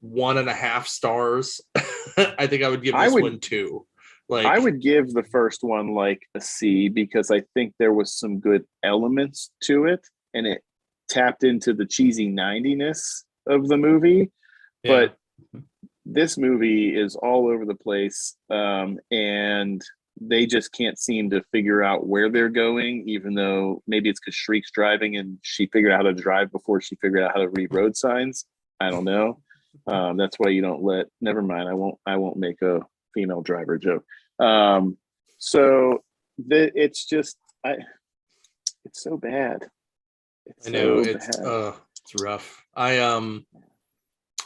Speaker 1: 1.5 stars. I think I would give this one 2. Like,
Speaker 2: I would give the first one like a C because I think there was some good elements to it and it tapped into the cheesy 90ness of the movie.
Speaker 1: yeah.
Speaker 2: But this movie is all over the place, and they just can't seem to figure out where they're going, even though maybe it's because Shriek's driving and she figured out how to drive before she figured out how to read road signs. I don't know. That's why you don't let, never mind. I won't make a female driver joke. It's just, it's so bad.
Speaker 1: I know
Speaker 2: so
Speaker 1: it's
Speaker 2: bad.
Speaker 1: it's rough.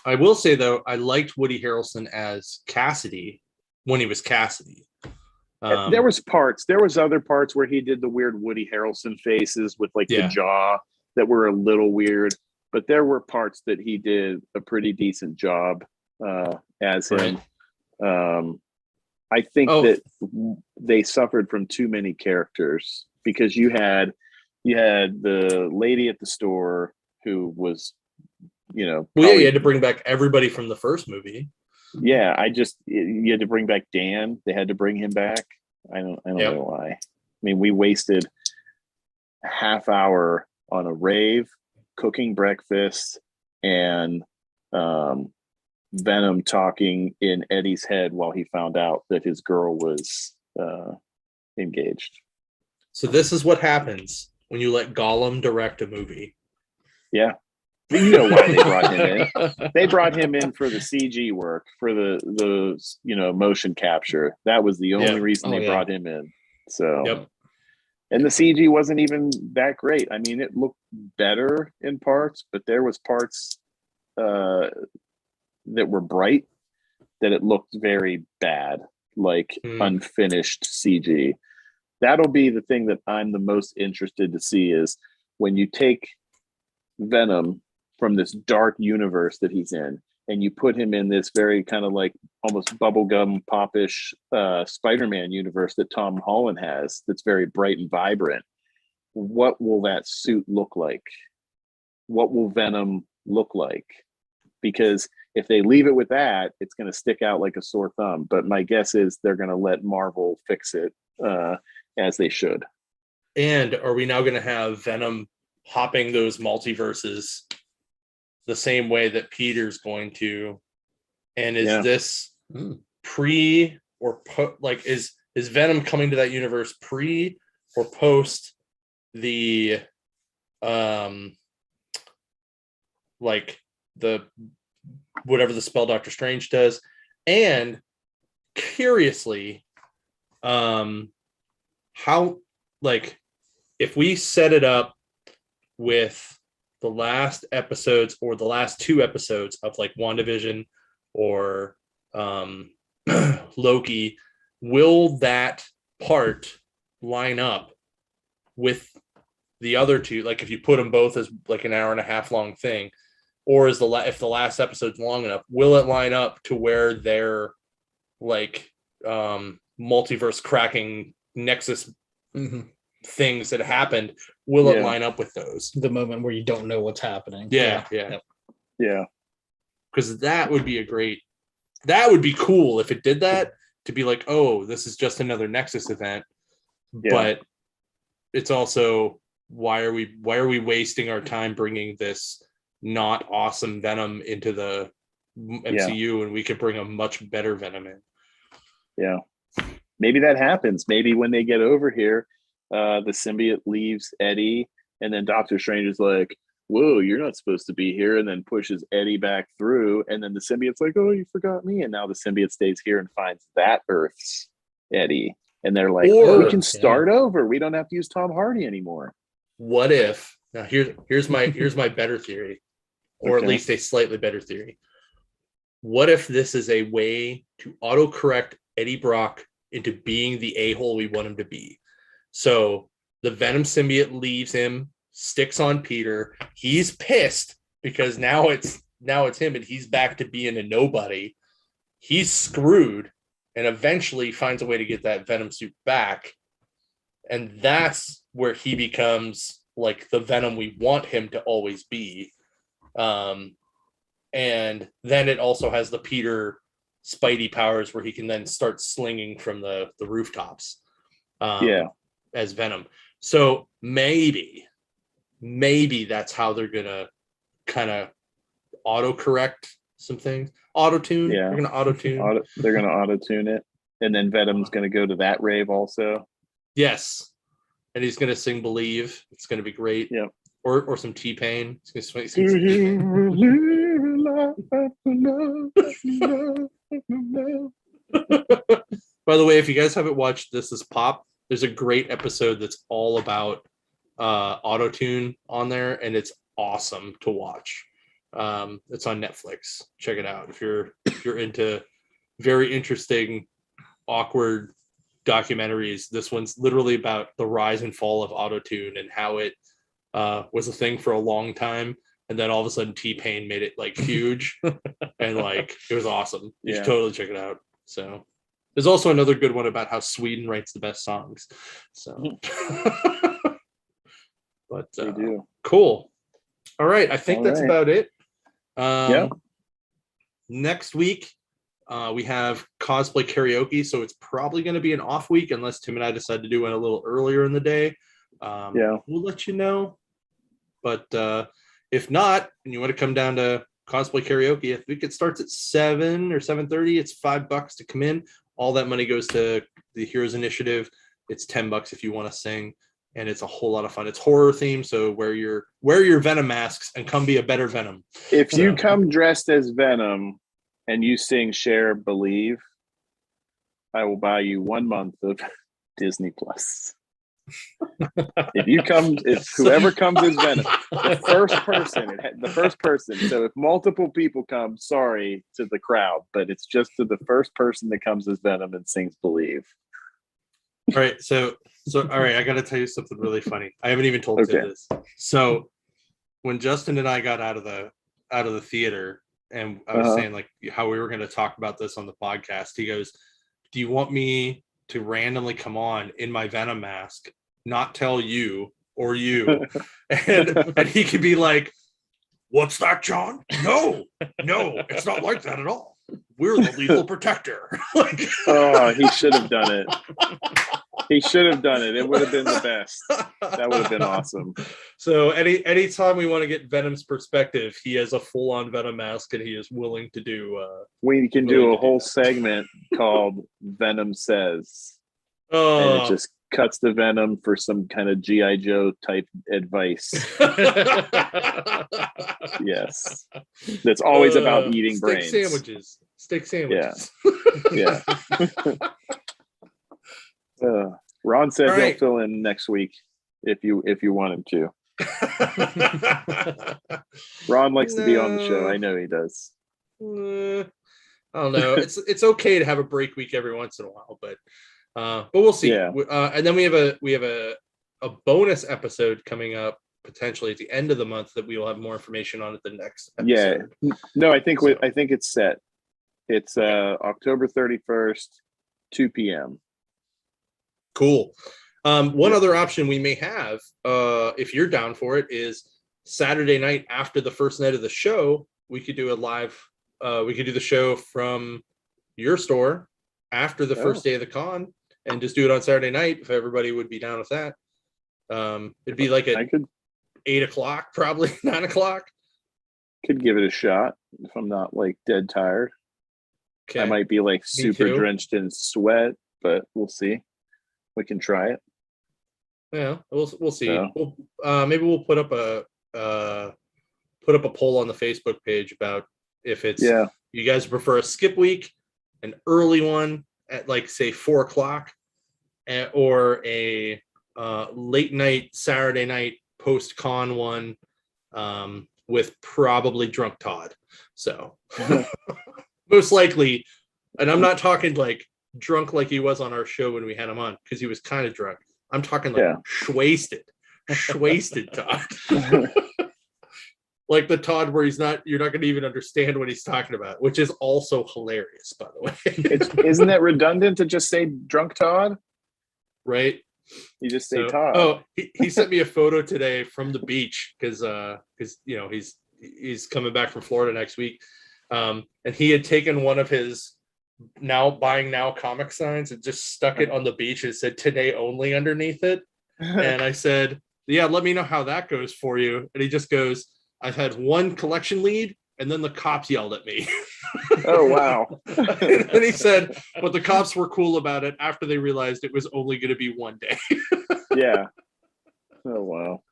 Speaker 1: I will say though, I liked Woody Harrelson as Cassidy when he was Cassidy.
Speaker 2: There was other parts where he did the weird Woody Harrelson faces with like
Speaker 1: Yeah.
Speaker 2: the jaw that were a little weird, but there were parts that he did a pretty decent job as him. I think that they suffered from too many characters because you had the lady at the store who was,
Speaker 1: well, yeah, you had to bring back everybody from the first movie.
Speaker 2: Yeah, you had to bring back Dan. They had to bring him back. I don't know why. I mean, we wasted a half hour on a rave, cooking breakfast, and Venom talking in Eddie's head while he found out that his girl was engaged.
Speaker 1: So this is what happens when you let Gollum direct a movie.
Speaker 2: Yeah. You know why they brought him in. They brought him in for the CG work, for the motion capture. That was the only reason they brought him in. So, and the CG wasn't even that great. I mean, it looked better in parts, but there was parts that were bright that it looked very bad, like unfinished CG. That'll be the thing that I'm the most interested to see is when you take Venom from this dark universe that he's in and you put him in this very kind of like almost bubblegum popish Spider-Man universe that Tom Holland has that's very bright and vibrant. What will that suit look like? What will Venom look like? Because if they leave it with that, it's going to stick out like a sore thumb. But my guess is they're going to let Marvel fix it as they should.
Speaker 1: And are we now going to have Venom hopping those multiverses the same way that Peter's going to? And is this pre or like is Venom coming to that universe pre or post the like the whatever the spell Doctor Strange does? And curiously, how, like, if we set it up with the last episodes or the last 2 episodes of like WandaVision or Loki, will that part line up with the other 2? Like, if you put them both as like an hour and a half long thing, or is if the last episode's long enough, will it line up to where they're like multiverse cracking Nexus things that happened? Will it line up with those?
Speaker 4: The moment where you don't know what's happening.
Speaker 1: Yeah. Because that would be cool if it did that, to be like, oh, this is just another Nexus event. But it's also, why are we wasting our time bringing this not awesome Venom into the MCU when we could bring a much better Venom in?
Speaker 2: Yeah, maybe that happens. Maybe when they get over here, the symbiote leaves Eddie, and then Doctor Strange is like, whoa, you're not supposed to be here, and then pushes Eddie back through, and then the symbiote's like, oh, you forgot me, and now the symbiote stays here and finds that Earth's Eddie, and they're like, we can start over. We don't have to use Tom Hardy anymore.
Speaker 1: What if, now here's my better theory, or at least a slightly better theory. What if this is a way to autocorrect Eddie Brock into being the a-hole we want him to be? So The Venom symbiote leaves him, sticks on Peter. He's pissed because now it's him and he's back to being a nobody. He's screwed and eventually finds a way to get that Venom suit back. And that's where he becomes like the Venom we want him to always be. And then it also has the Peter Spidey powers where he can then start slinging from the rooftops as Venom. So maybe that's how they're going to kind of autocorrect some things. Auto-tune.
Speaker 2: Yeah.
Speaker 1: They're going to auto-tune.
Speaker 2: They're going to auto-tune it. And then Venom's going to go to that rave also.
Speaker 1: Yes. And he's going to sing Believe. It's going to be great.
Speaker 2: Yeah.
Speaker 1: Or some T-Pain. He's going to
Speaker 2: Do
Speaker 1: sing
Speaker 2: you live
Speaker 1: By the way, if you guys haven't watched This Is Pop, there's a great episode that's all about auto-tune on there, and it's awesome to watch. It's on Netflix. Check it out if you're into very interesting, awkward documentaries. This one's literally about the rise and fall of auto-tune and how it was a thing for a long time, and then all of a sudden T-Pain made it like huge, and like it was awesome. You should totally check it out. So there's also another good one about how Sweden writes the best songs. So, but
Speaker 2: they do.
Speaker 1: Cool. All right, I think that's about it.
Speaker 2: Yeah.
Speaker 1: Next week, we have cosplay karaoke, so it's probably going to be an off week unless Tim and I decide to do it a little earlier in the day. We'll let you know. But if not, and you want to come down to cosplay karaoke, I think it starts at 7 or 7:30. It's $5 to come in. All that money goes to the Heroes Initiative. It's $10 if you want to sing, and it's a whole lot of fun. It's horror themed, so wear your Venom masks and come be a better Venom.
Speaker 2: If you come dressed as Venom and you sing Share Believe, I will buy you 1 month of Disney Plus. If whoever comes as Venom, the first person. So if multiple people come, sorry to the crowd, but it's just to the first person that comes as Venom and sings Believe.
Speaker 1: All right, so all right, I got to tell you something really funny. I haven't even told you this. So when Justin and I got out of the theater, and I was saying like how we were going to talk about this on the podcast, he goes, "Do you want me to randomly come on in my Venom mask, not tell you or you?" and he could be like, "What's that, John? No, it's not like that at all. We're the lethal protector." Like,
Speaker 2: oh, he should have done it. He should have done it. It would have been the best. That would have been awesome.
Speaker 1: So anytime we want to get Venom's perspective, he has a full-on Venom mask and he is willing to do
Speaker 2: we can do a whole segment called Venom Says. And it just cuts to Venom for some kind of G.I. Joe type advice. Yes. That's always about eating brains.
Speaker 1: Steak sandwiches.
Speaker 2: Yeah. Ron said he'll fill in next week if you want him to. Ron likes to be on the show. I know he does.
Speaker 1: I don't know. It's okay to have a break week every once in a while, but we'll see.
Speaker 2: Yeah.
Speaker 1: And then we have a bonus episode coming up potentially at the end of the month that we will have more information on at the next episode.
Speaker 2: Yeah. No, I think it's set. It's October 31st, 2 p.m.
Speaker 1: Cool. One other option we may have, if you're down for it, is Saturday night after the first night of the show, we could do a live, we could do the show from your store after the first day of the con and just do it on Saturday night if everybody would be down with that. It'd be like at 8 o'clock, probably 9 o'clock.
Speaker 2: Could give it a shot if I'm not like dead tired. Okay. I might be like super drenched in sweat, but we'll see. We can try it.
Speaker 1: Yeah, we'll see. Maybe we'll put up a poll on the Facebook page about if it's you guys prefer a skip week, an early one at like say 4 o'clock, or a late night Saturday night post con one with probably drunk Todd. So most likely, and I'm not talking like drunk like he was on our show when we had him on, because he was kind of drunk. I'm talking like wasted Todd. Like the Todd where you're not going to even understand what he's talking about, which is also hilarious, by the way.
Speaker 2: Isn't that redundant to just say drunk Todd?
Speaker 1: Right.
Speaker 2: You just say Todd.
Speaker 1: Oh, he sent me a photo today from the beach because you know he's coming back from Florida next week, and he had taken one of his buying now comic signs and just stuck it on the beach and said today only underneath it. And I said, yeah, let me know how that goes for you. And he just goes, I've had one collection lead and then the cops yelled at me.
Speaker 2: Oh, wow.
Speaker 1: And he said, but the cops were cool about it after they realized it was only going to be one day.
Speaker 2: Yeah. Oh, wow.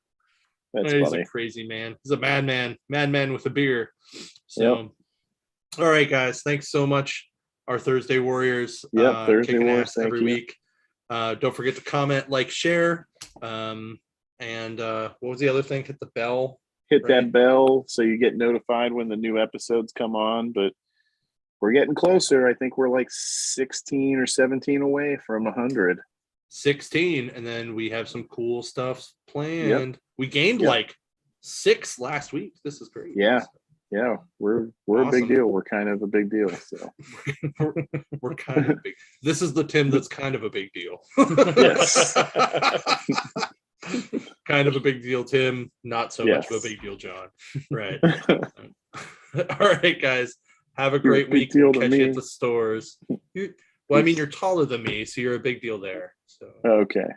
Speaker 2: That's
Speaker 1: He's
Speaker 2: funny.
Speaker 1: a crazy man. He's a madman with a beer. So, All right, guys. Thanks so much. Our Thursday Warriors.
Speaker 2: Yep, Thursday
Speaker 1: kicking
Speaker 2: Warriors.
Speaker 1: ass
Speaker 2: Thank
Speaker 1: every
Speaker 2: you.
Speaker 1: week. Don't forget to comment, like, share. And what was the other thing? Hit the bell.
Speaker 2: Hit that bell so you get notified when the new episodes come on. But we're getting closer. I think we're like 16 or 17 away from 100.
Speaker 1: 16, and then we have some cool stuff planned. We gained like 6 last week. This is great.
Speaker 2: Yeah. Yeah, we're
Speaker 1: Awesome.
Speaker 2: a big deal. We're kind of a big deal. So
Speaker 1: we're kind of big. This is the Tim that's kind of a big deal.
Speaker 2: Yes.
Speaker 1: Kind of a big deal, Tim. Not so much of a big deal, John. Right. All right, guys. Have a great week.
Speaker 2: Deal
Speaker 1: Catch you at the stores. Well, I mean, you're taller than me, so you're a big deal there. So
Speaker 2: okay.